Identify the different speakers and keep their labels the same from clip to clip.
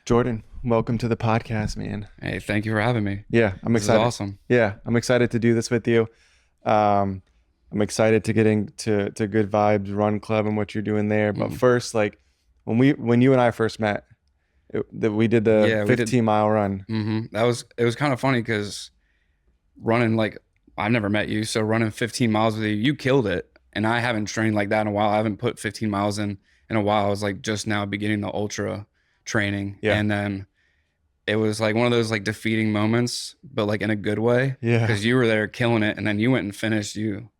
Speaker 1: Jordan, welcome to the podcast, man.
Speaker 2: Hey, thank you for having me.
Speaker 1: Yeah, I'm
Speaker 2: This is
Speaker 1: excited.
Speaker 2: awesome.
Speaker 1: Yeah, I'm excited to do this with you. Um, I'm excited to get into Good Vibes Run Club and what you're doing there. But
Speaker 2: hmm
Speaker 1: first, like when you and I first met, we did the
Speaker 2: Yeah, we did.
Speaker 1: 15-mile run.
Speaker 2: It was kind of funny because running like I've never met you, so running 15 miles with you, you killed it. And I haven't trained like that in a while. I haven't put 15 miles in a while. I was like just now beginning the ultra training,
Speaker 1: Yeah,
Speaker 2: and then it was like one of those like defeating moments, but like in a good way
Speaker 1: yeah,
Speaker 2: because you were there killing it, and then you went and finished. You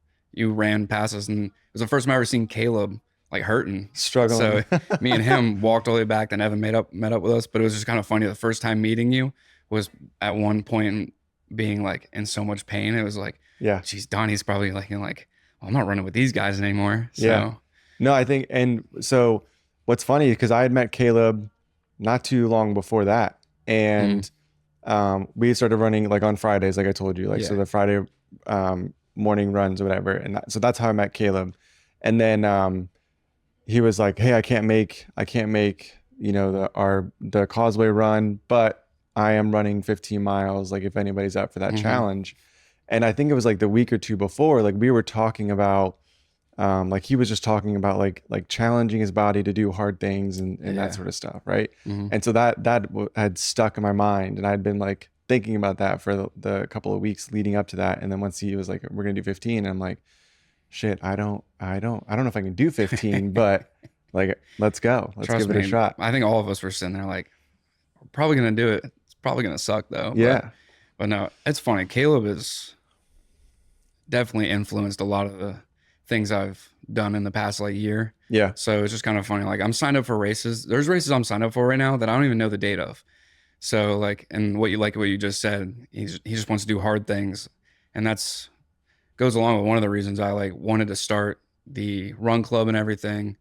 Speaker 2: ran past us, and it was the first time I ever seen Caleb like hurting. So
Speaker 1: struggling.
Speaker 2: me and him walked all the way back. Then Evan met up with us, but it was just kind of funny. The first time meeting you was at one point being like in so much pain. It was like,
Speaker 1: Yeah,
Speaker 2: geez, Donnie's probably like, well, I'm not running with these guys anymore.
Speaker 1: yeah.
Speaker 2: So
Speaker 1: No, I think, and so what's funny because I had met Caleb not too long before that,
Speaker 2: mm,
Speaker 1: and we started running like on Fridays, like I told you, like so
Speaker 2: yeah,
Speaker 1: the Friday morning runs or whatever, and so that's how I met Caleb, and then he was like, "Hey, I can't make the Causeway run, but I am running 15 miles. Like if anybody's up for that
Speaker 2: hmm
Speaker 1: challenge," and I think it was like the week or two before, like we were talking about like he was just talking about like challenging his body to do hard things and that
Speaker 2: yeah,
Speaker 1: sort of stuff, right?
Speaker 2: hmm
Speaker 1: And so had stuck in my mind, and I'd been like thinking about that for the couple of weeks leading up to that. And then once he was like, "We're gonna do 15," and I'm like, "Shit, I don't know if I can do 15, but like let's go, let's
Speaker 2: trust
Speaker 1: give it a
Speaker 2: me.
Speaker 1: shot."
Speaker 2: I think all of us were sitting there like, we're probably gonna do it. It's probably gonna suck though, but
Speaker 1: Yeah,
Speaker 2: no, it's funny. Caleb has definitely influenced a lot of the things I've done in the past like year.
Speaker 1: yeah,
Speaker 2: So it's just kind of funny. Like I'm signed up for races. There's races I'm signed up for right now that I don't even know the date of. So like, and what you just said, he just wants to do hard things, and that's goes along with one of the reasons I like wanted to start the run club and everything.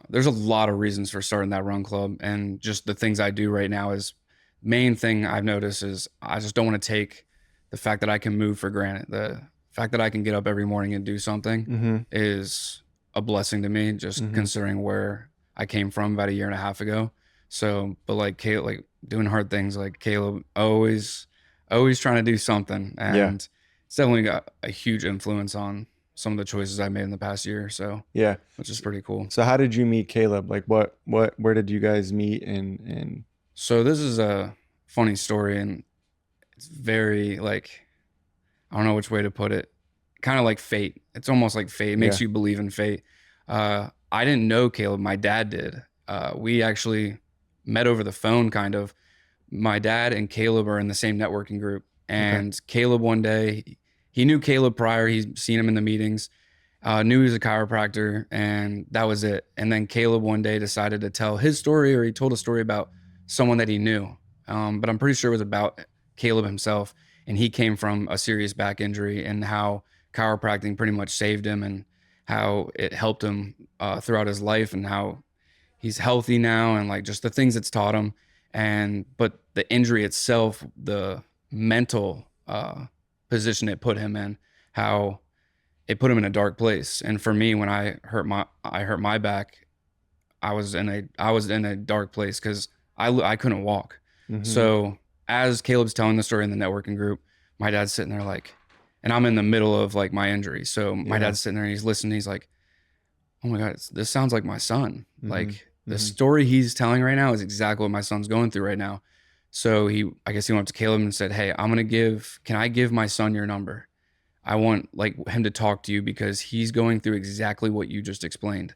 Speaker 2: There's a lot of reasons for starting that run club, and just the things I do right now is main thing I've noticed is I just don't want to take the fact that I can move for granted. The fact that I can get up every morning and do something
Speaker 1: mm-hmm,
Speaker 2: is a blessing to me, just
Speaker 1: mm-hmm,
Speaker 2: considering where I came from about a year and a half ago. So, but like Caleb, like doing hard things, like Caleb always trying to do something,
Speaker 1: yeah,
Speaker 2: and it's definitely got a huge influence on some of the choices I made in the past year. So,
Speaker 1: yeah.
Speaker 2: which is pretty cool.
Speaker 1: So how did you meet Caleb? Like where did you guys meet? And
Speaker 2: So this is a funny story, and it's very like I don't know which way to put it. Kind of like fate. It's almost like fate. It makes
Speaker 1: yeah,
Speaker 2: you believe in fate. I didn't know Caleb. My dad did. We actually met over the phone, kind of. My dad and Caleb are in the same networking group,
Speaker 1: okay,
Speaker 2: and Caleb one day he knew Caleb prior. He's seen him in the meetings. Knew he was a chiropractor, and that was it. And then Caleb one day decided to tell his story, or he told a story about someone that he knew. But I'm pretty sure it was about Caleb himself. And he came from a serious back injury, and how chiropractic pretty much saved him, and how it helped him throughout his life, and how he's healthy now, and like just the things it's taught him. And but the injury itself, the mental position it put him in, how it put him in a dark place. And for me, when I hurt my back, I was in a dark place because I couldn't walk.
Speaker 1: mm-hmm,
Speaker 2: So as Caleb's telling the story in the networking group, my dad's sitting there like, and I'm in the middle of like my injury. So my
Speaker 1: yeah,
Speaker 2: dad's sitting there and he's listening. He's like, "Oh my God, this sounds like my son.
Speaker 1: mm-hmm,
Speaker 2: Like the
Speaker 1: mm-hmm,
Speaker 2: story he's telling right now is exactly what my son's going through right now." So I guess he went up to Caleb and said, "Hey, can I give my son your number? I want like him to talk to you because he's going through exactly what you just explained."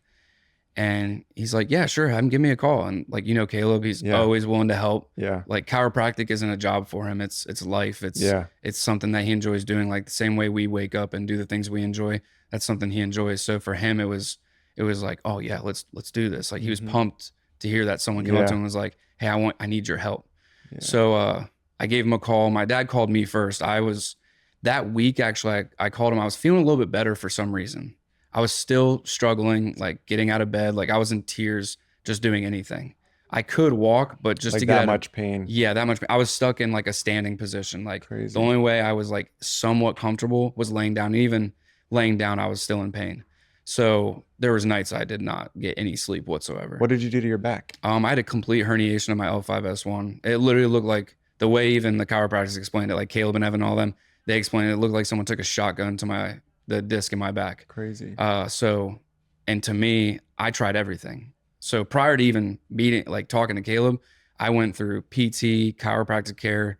Speaker 2: And he's like, "Yeah, sure. Have him give me a call." And like, Caleb, he's
Speaker 1: yeah,
Speaker 2: always willing to help.
Speaker 1: yeah,
Speaker 2: Like chiropractic isn't a job for him. It's life.
Speaker 1: yeah,
Speaker 2: It's something that he enjoys doing. Like the same way we wake up and do the things we enjoy, that's something he enjoys. So for him, it was like, "Oh yeah, let's do this." Like he was
Speaker 1: mm-hmm,
Speaker 2: pumped to hear that someone came up to
Speaker 1: yeah,
Speaker 2: him and was like, "Hey, I need your help."
Speaker 1: yeah,
Speaker 2: So I gave him a call. My dad called me first. I was that week actually. I called him. I was feeling a little bit better for some reason. I was still struggling, like getting out of bed. Like I was in tears just doing anything. I could walk, but just to
Speaker 1: like
Speaker 2: get
Speaker 1: that
Speaker 2: out of,
Speaker 1: much pain,
Speaker 2: yeah, that much. I was stuck in like a standing position. Like the
Speaker 1: crazy,
Speaker 2: only way I was like somewhat comfortable was laying down. And even laying down, I was still in pain. So there was nights I did not get any sleep whatsoever.
Speaker 1: What did you do to your back?
Speaker 2: I had a complete herniation of my L5S1. It literally looked like the way even the chiropractors explained it, like Caleb and Evan, all them, they explained it looked like someone took a shotgun to the disc in my back.
Speaker 1: Crazy.
Speaker 2: And to me, I tried everything. So prior to even meeting, like talking to Caleb, I went through PT, chiropractic care,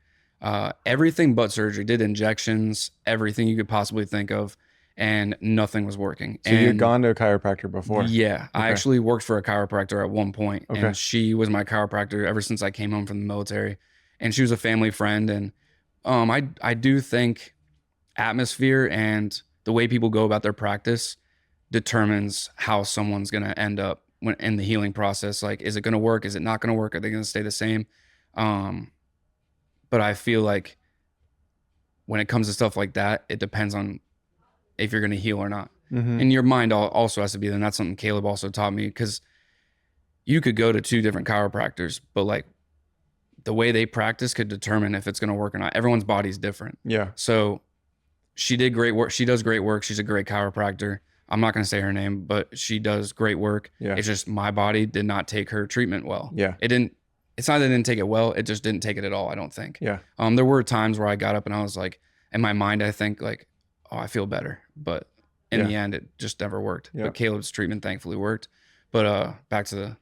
Speaker 2: everything but surgery, did injections, everything you could possibly think of, and nothing was working.
Speaker 1: So you'd gone to a chiropractor before?
Speaker 2: Yeah, I
Speaker 1: Okay.
Speaker 2: actually worked for a chiropractor at one point,
Speaker 1: Okay.
Speaker 2: and she was my chiropractor ever since I came home from the military, and she was a family friend. And I do think atmosphere and the way people go about their practice determines how someone's going to end up when in the healing process. Like, is it going to work? Is it not going to work? Are they going to stay the same? But I feel like when it comes to stuff like that, it depends on if you're going to heal or not.
Speaker 1: Mm-hmm.
Speaker 2: And your mind also has to be there. And that's something Caleb also taught me, because you could go to 2 different chiropractors, but like the way they practice could determine if it's going to work or not. Everyone's body's different.
Speaker 1: Yeah.
Speaker 2: So she did great work. She does great work. She's a great chiropractor. I'm not going to say her name, but she does great work.
Speaker 1: Yeah.
Speaker 2: It's just my body did not take her treatment well.
Speaker 1: Yeah.
Speaker 2: It's not that it didn't take it well. It just didn't take it at all, I don't think.
Speaker 1: Yeah.
Speaker 2: There were times where I got up and I was like, in my mind, I think like, oh, I feel better. But in the end, it just never worked.
Speaker 1: Yeah.
Speaker 2: But Caleb's treatment thankfully worked. But back to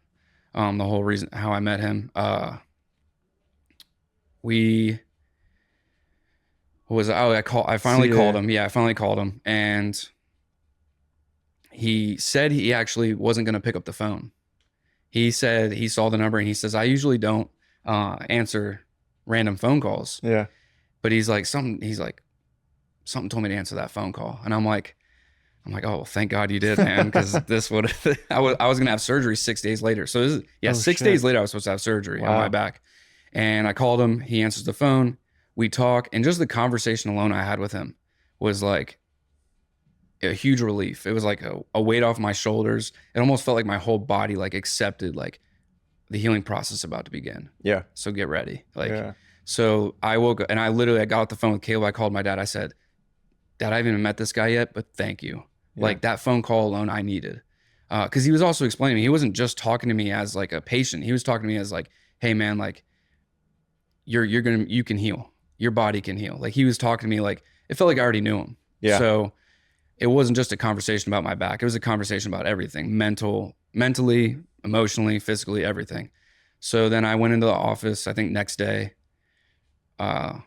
Speaker 2: the whole reason how I met him. I finally called him. Yeah, I finally called him, and he said he actually wasn't going to pick up the phone. He said he saw the number and he says, I usually don't answer random phone calls.
Speaker 1: Yeah.
Speaker 2: But he's like, something told me to answer that phone call. And I'm like, oh, thank God you did, man. Because this would, I was going to have surgery 6 days later. So this is, 6 days later, I was supposed to have surgery on my back. And I called him, he answers the phone, we talk. And just the conversation alone I had with him was like a huge relief. It was like a weight off my shoulders. It almost felt like my whole body like accepted like the healing process about to begin.
Speaker 1: Yeah.
Speaker 2: So get ready. So I woke up and I got off the phone with Caleb. I called my dad. I said, Dad, I haven't even met this guy yet, but thank you. Yeah. Like that phone call alone I needed. Cause he was also explaining to me, he wasn't just talking to me as like a patient. He was talking to me as like, hey man, like you can heal. Your body can heal. Like he was talking to me like, it felt like I already knew him.
Speaker 1: Yeah.
Speaker 2: So it wasn't just a conversation about my back. It was a conversation about everything, mentally, emotionally, physically, everything. So then I went into the office, I think next day, of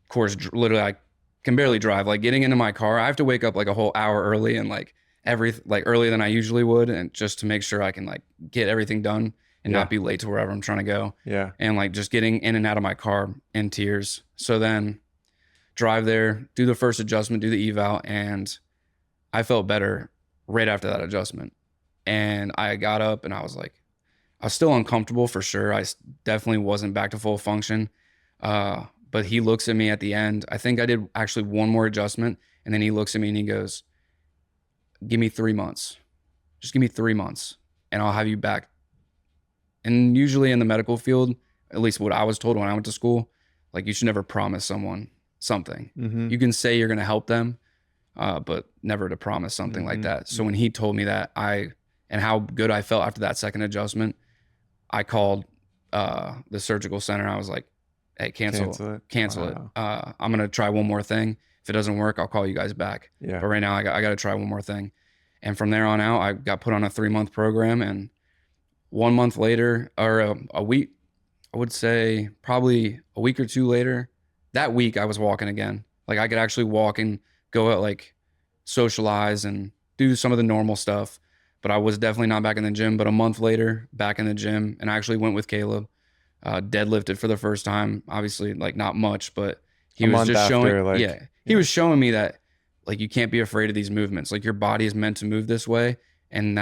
Speaker 2: course, literally I can barely drive. Like getting into my car, I have to wake up like a whole hour early and like earlier than I usually would. And just to make sure I can like get everything done and not be late to wherever I'm trying to go.
Speaker 1: Yeah.
Speaker 2: And like just getting in and out of my car in tears. So then drive there, do the first adjustment, do the eval, and I felt better right after that adjustment. And I got up and I was still uncomfortable for sure. I definitely wasn't back to full function. But he looks at me at the end. I think I did actually one more adjustment. And then he looks at me and he goes, give me 3 months. Just give me 3 months and I'll have you back. And usually in the medical field, at least what I was told when I went to school, like you should never promise someone something. Mm-hmm. You can say you're going to help them, but never to promise something like that. So when he told me that, and how good I felt after that second adjustment, I called the surgical center. I was like, hey, cancel it. I'm going to try one more thing. If it doesn't work, I'll call you guys back. Yeah. But right now I got to try one more thing. And from there on out, I got put on a 3-month program, and 1 month later, or a week, I would say probably a week or two later, that week I was walking again. Like I could actually walk and go out, like socialize and do some of the normal stuff, but I was definitely not back in the gym. But a month later, back in the gym, and I actually went with Caleb, deadlifted for the first time. Obviously, like not much, but he was just showing, he was showing me that like you can't be afraid of these movements. Like your body is meant to move this way, and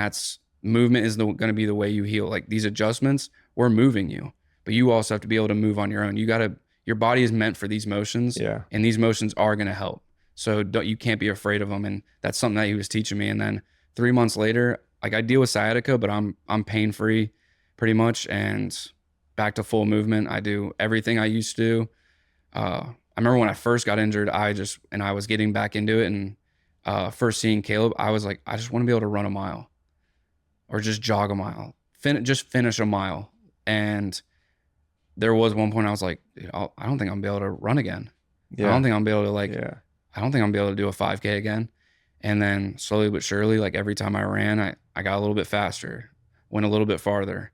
Speaker 2: movement is going to be the way you heal. Like these adjustments, we're moving you, but you also have to be able to move on your own. Your body is meant for these motions, and these motions are going to help. So you can't be afraid of them. And that's something that he was teaching me. And then 3 months later, like I deal with sciatica, but I'm pain free pretty much, and back to full movement. I do everything I used to do. I remember when I first got injured, I was getting back into it, and first seeing Caleb, I was like, I just want to be able to run a mile or just jog a mile, just finish a mile. And there was one point I was like, dude, I don't think I'm gonna be able to run again. I don't
Speaker 1: Yeah.
Speaker 2: think I'm gonna be able to like,
Speaker 1: Yeah.
Speaker 2: I don't think I'm gonna be able to do a 5K again. And then slowly but surely, like every time I ran, I got a little bit faster, went a little bit farther.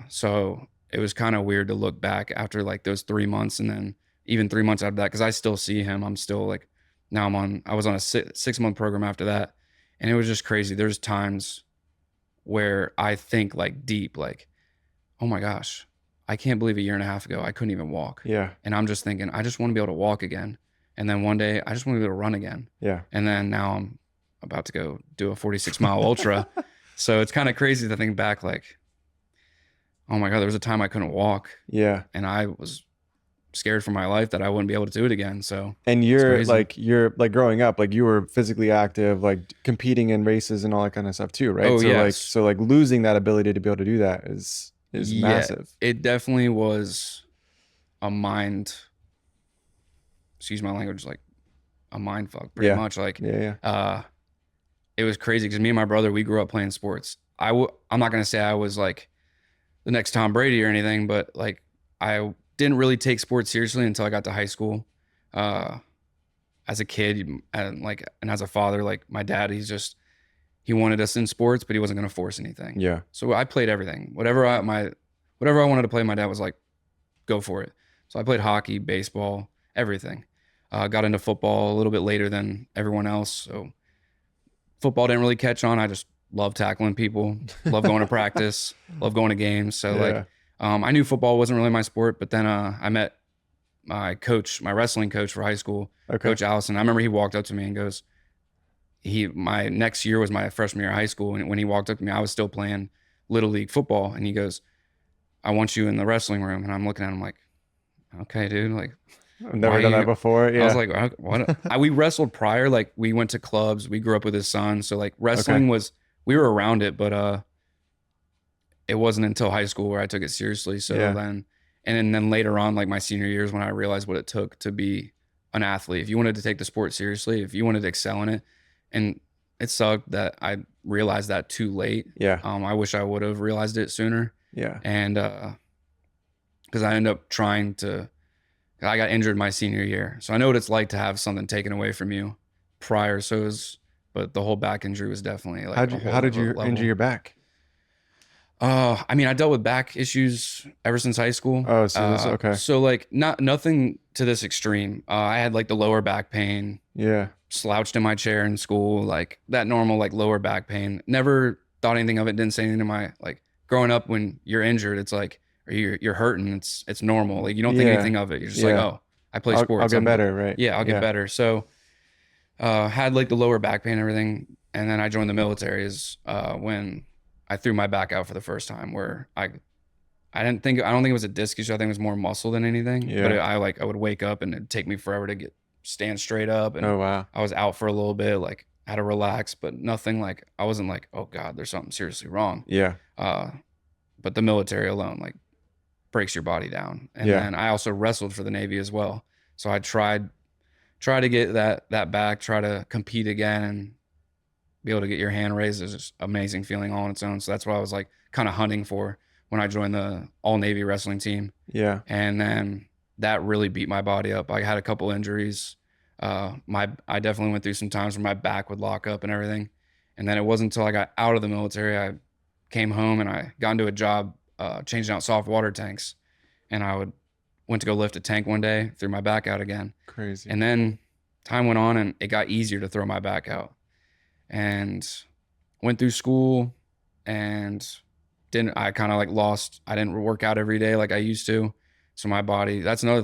Speaker 2: So it was kind of weird to look back after like those 3 months, and then even 3 months after that, because I still see him. I'm still like, now I was on a 6 month program after that. And it was just crazy. There's times where I think like deep, like, oh my gosh, I can't believe a year and a half ago I couldn't even walk.
Speaker 1: Yeah.
Speaker 2: And I'm just thinking, I just want to be able to walk again. And then one day I just want to be able to run again.
Speaker 1: Yeah.
Speaker 2: And then now I'm about to go do a 46-mile ultra. So it's kind of crazy to think back, like, oh my God, there was a time I couldn't walk.
Speaker 1: Yeah.
Speaker 2: And I was scared for my life that I wouldn't be able to do it again. So,
Speaker 1: And
Speaker 2: it's crazy.
Speaker 1: you're like growing up, like you were physically active, like competing in races and all that kind of stuff too, right?
Speaker 2: Oh,
Speaker 1: So like,
Speaker 2: yes.
Speaker 1: losing that ability to be able to do that is
Speaker 2: Yeah,
Speaker 1: massive.
Speaker 2: it definitely was a mind, excuse my language, like a mind fuck pretty
Speaker 1: Yeah.
Speaker 2: much. Like,
Speaker 1: Yeah. Yeah.
Speaker 2: it was crazy because me and my brother, we grew up playing sports. I'm not going to say I was like the next Tom Brady or anything, but like I didn't really take sports seriously until I got to high school. Uh, as a kid and as a father, like my dad, he wanted us in sports, but he wasn't going to force anything.
Speaker 1: Yeah.
Speaker 2: So I played everything. Whatever I wanted to play, my dad was like, go for it. So I played hockey, baseball, everything. Got into football a little bit later than everyone else. So football didn't really catch on. I just love tackling people, love going to practice, love going to games. So
Speaker 1: Yeah.
Speaker 2: I knew football wasn't really my sport, but then I met my wrestling coach for high school,
Speaker 1: Okay.
Speaker 2: Coach Allison. I remember he walked up to me and goes, my next year was my freshman year of high school. And when he walked up to me, I was still playing little league football. And he goes, I want you in the wrestling room. And I'm looking at him like, okay, dude, like,
Speaker 1: I've never done that before. Yeah.
Speaker 2: I was like, what? We wrestled prior. Like we went to clubs. We grew up with his son. So like wrestling we were around it, but it wasn't until high school where I took it seriously. So
Speaker 1: Yeah.
Speaker 2: then later on, like my senior years, when I realized what it took to be an athlete, if you wanted to take the sport seriously, if you wanted to excel in it, and it sucked that I realized that too late.
Speaker 1: Yeah.
Speaker 2: I wish I would have realized it sooner.
Speaker 1: Yeah.
Speaker 2: And because I ended up I got injured my senior year. So I know what it's like to have something taken away from you prior. But the whole back injury was definitely like
Speaker 1: How did you injure your back?
Speaker 2: I mean, I dealt with back issues ever since high school.
Speaker 1: Oh, so okay.
Speaker 2: So like nothing to this extreme. I had like the lower back pain,
Speaker 1: Yeah.
Speaker 2: slouched in my chair in school, like that normal like lower back pain. Never thought anything of it. Didn't say anything to my like growing up. When you're injured, it's like, or you're hurting. It's normal. Like you don't think
Speaker 1: Yeah.
Speaker 2: anything of it. You're just like,
Speaker 1: Yeah.
Speaker 2: oh, I play
Speaker 1: I'll
Speaker 2: sports.
Speaker 1: get better, right?
Speaker 2: Yeah, I'll get better. So had like the lower back pain and everything. And then I joined the military when I threw my back out for the first time, where I don't think it was a disc issue. I think it was more muscle than anything.
Speaker 1: Yeah.
Speaker 2: But I would wake up and it'd take me forever to stand straight up. And
Speaker 1: Oh, wow.
Speaker 2: I was out for a little bit, like had to relax, but nothing like, I wasn't like, oh God, there's something seriously wrong.
Speaker 1: Yeah.
Speaker 2: But the military alone, like breaks your body down. And
Speaker 1: Yeah.
Speaker 2: then I also wrestled for the Navy as well. So I tried to get that back, try to compete again and be able to get your hand raised is just amazing feeling all on its own. So that's what I was like kind of hunting for when I joined the all Navy wrestling team.
Speaker 1: Yeah.
Speaker 2: And then that really beat my body up. I had a couple injuries. I definitely went through some times where my back would lock up and everything. And then it wasn't until I got out of the military, I came home and I got into a job changing out soft water tanks. And went to go lift a tank one day, threw my back out again.
Speaker 1: Crazy.
Speaker 2: And then time went on and it got easier to throw my back out. And went through school and I kind of like I didn't work out every day like I used to. So my body, that's another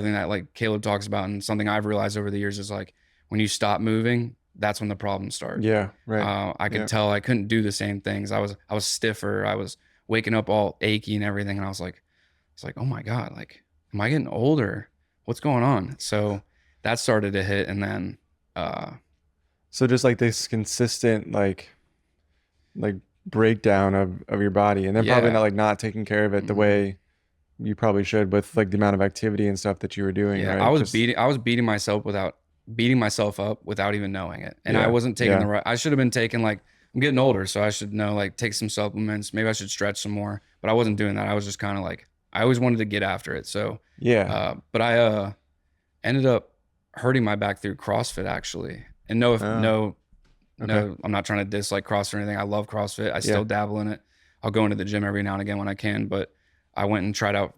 Speaker 2: thing that like Caleb talks about, and something I've realized over the years is like when you stop moving, that's when the problems start.
Speaker 1: Yeah. Right.
Speaker 2: I could tell I couldn't do the same things. I was stiffer. I was waking up all achy and everything. And I was like, oh my God, like, am I getting older? What's going on? So that started to hit. And then,
Speaker 1: so just like this consistent, like breakdown of your body, and then probably not taking care of it the way you probably should with like the amount of activity and stuff that you were doing.
Speaker 2: yeah,
Speaker 1: right?
Speaker 2: I was beating myself without beating myself up without even knowing it. And I
Speaker 1: Yeah.
Speaker 2: wasn't taking the
Speaker 1: Yeah.
Speaker 2: right, I should have been taking like, I'm getting older, so I should know, like, take some supplements. Maybe I should stretch some more, but I wasn't doing that. I was just kind of like, I always wanted to get after it. So,
Speaker 1: Yeah.
Speaker 2: but I ended up hurting my back through CrossFit actually. And no, if
Speaker 1: Oh,
Speaker 2: no,
Speaker 1: okay.
Speaker 2: no, I'm not trying to dislike CrossFit or anything. I love CrossFit. I
Speaker 1: Yeah.
Speaker 2: still dabble in it. I'll go into the gym every now and again when I can, but I went and tried out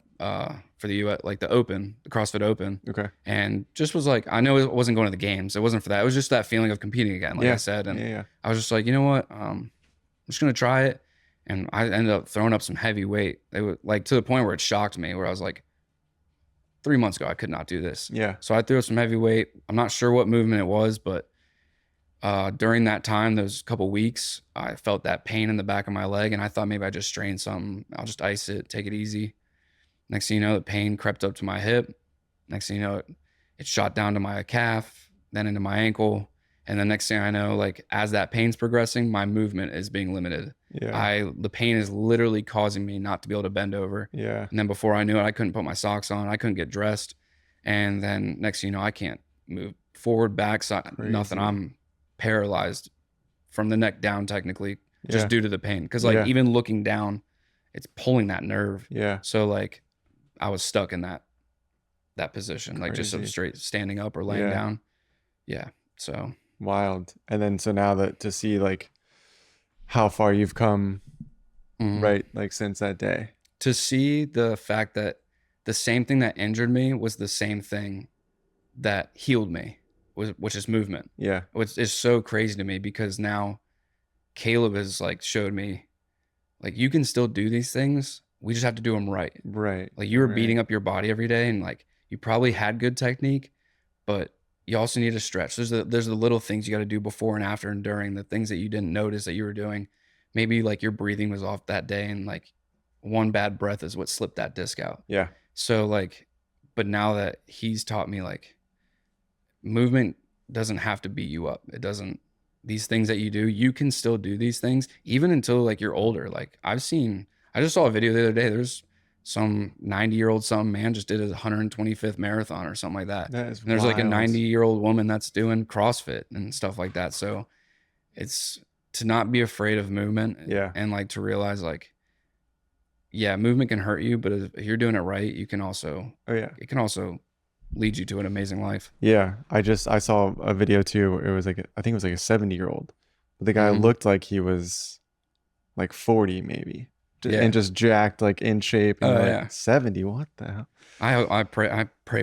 Speaker 2: for the US, like the Open, the CrossFit Open,
Speaker 1: Okay.
Speaker 2: and just was like, I know it wasn't going to the games. It wasn't for that. It was just that feeling of competing again, like I
Speaker 1: Yeah.
Speaker 2: said. And
Speaker 1: Yeah. Yeah.
Speaker 2: I was just like, you know what? I'm just gonna try it. And I ended up throwing up some heavy weight. It was like to the point where it shocked me, where I was like, 3 months ago, I could not do this.
Speaker 1: Yeah.
Speaker 2: So I threw up some heavy weight. I'm not sure what movement it was, but during that time, those couple weeks, I felt that pain in the back of my leg, and I thought maybe I just strained something. I'll just ice it, take it easy. Next thing you know, the pain crept up to my hip. Next thing you know, it shot down to my calf, then into my ankle. And the next thing I know, like as that pain's progressing, my movement is being limited.
Speaker 1: Yeah.
Speaker 2: The pain is literally causing me not to be able to bend over.
Speaker 1: Yeah.
Speaker 2: And then before I knew it, I couldn't put my socks on. I couldn't get dressed. And then next thing you know, I can't move forward, back, side, nothing.
Speaker 1: Crazy.
Speaker 2: I'm paralyzed from the neck down, technically, just
Speaker 1: Yeah.
Speaker 2: due to the pain. Cause like
Speaker 1: Yeah.
Speaker 2: even looking down, it's pulling that nerve.
Speaker 1: Yeah.
Speaker 2: So like I was stuck in that position, like just
Speaker 1: Crazy.
Speaker 2: straight standing up or laying
Speaker 1: Yeah.
Speaker 2: down. Yeah. So
Speaker 1: Wild. And then so now that to see like how far you've come, right? Like since that day.
Speaker 2: to see the fact that the same thing that injured me was the same thing that healed me, which is movement,
Speaker 1: Yeah.
Speaker 2: which is so crazy to me, because now Caleb has like showed me, like, you can still do these things. We just have to do them right.
Speaker 1: Right.
Speaker 2: Like, you were
Speaker 1: Right.
Speaker 2: beating up your body every day, and like you probably had good technique, but you also need to stretch. There's the little things you got to do before and after and during, the things that you didn't notice that you were doing. Maybe like your breathing was off that day, and like one bad breath is what slipped that disc out.
Speaker 1: Yeah.
Speaker 2: So like, but now that he's taught me, like, movement doesn't have to beat you up. It doesn't. These things that you do, you can still do these things even until like you're older. Like I just saw a video the other day. There's some 90-year-old some man just did his 125th marathon or something like that.
Speaker 1: That is
Speaker 2: And there's like a
Speaker 1: wild.
Speaker 2: 90-year-old woman that's doing CrossFit and stuff like that. So it's to not be afraid of movement.
Speaker 1: Yeah.
Speaker 2: And like to realize, like, yeah, movement can hurt you, but if you're doing it right, you can also,
Speaker 1: Oh yeah.
Speaker 2: it can also lead you to an amazing life.
Speaker 1: Yeah. I saw a video too where it was like I think it was like a 70-year-old. But the guy
Speaker 2: Mhm.
Speaker 1: looked like he was like 40 maybe.
Speaker 2: Yeah.
Speaker 1: And just jacked, like in shape, and
Speaker 2: Oh,
Speaker 1: like
Speaker 2: yeah.
Speaker 1: 70, what the hell?
Speaker 2: I pray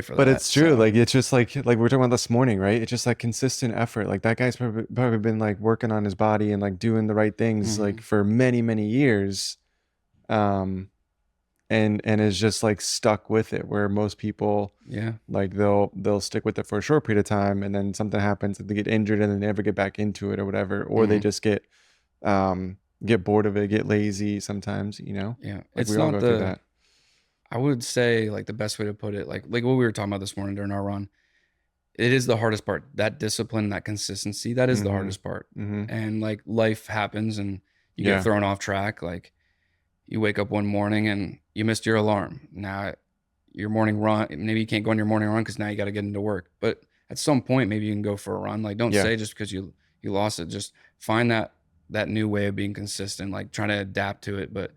Speaker 2: for that.
Speaker 1: But it's true.
Speaker 2: So,
Speaker 1: Like it's just like we were talking about this morning, right? It's just like consistent effort. Like that guy's probably been like working on his body and like doing the right things like
Speaker 2: Mhm.
Speaker 1: for many, many years. And is just like stuck with it, where most people
Speaker 2: yeah.
Speaker 1: like they'll stick with it for a short period of time, and then something happens and they get injured and then they never get back into it or whatever, or they
Speaker 2: Mhm.
Speaker 1: just get bored of it, get lazy sometimes, you know?
Speaker 2: Yeah.
Speaker 1: Like
Speaker 2: It's
Speaker 1: we all
Speaker 2: not
Speaker 1: go through
Speaker 2: the,
Speaker 1: that.
Speaker 2: I would say, like, the best way to put it, like what we were talking about this morning during our run, it is the hardest part. That discipline, that consistency, that is the
Speaker 1: Mhm.
Speaker 2: hardest part.
Speaker 1: Mhm.
Speaker 2: And like life happens and you
Speaker 1: Yeah.
Speaker 2: get thrown off track. Like you wake up one morning and you missed your alarm. Now your morning run, maybe you can't go on your morning run because now you got to get into work. But at some point, maybe you can go for a run. Like, don't
Speaker 1: Yeah.
Speaker 2: say just because you lost it. Just find that new way of being consistent, like trying to adapt to it. But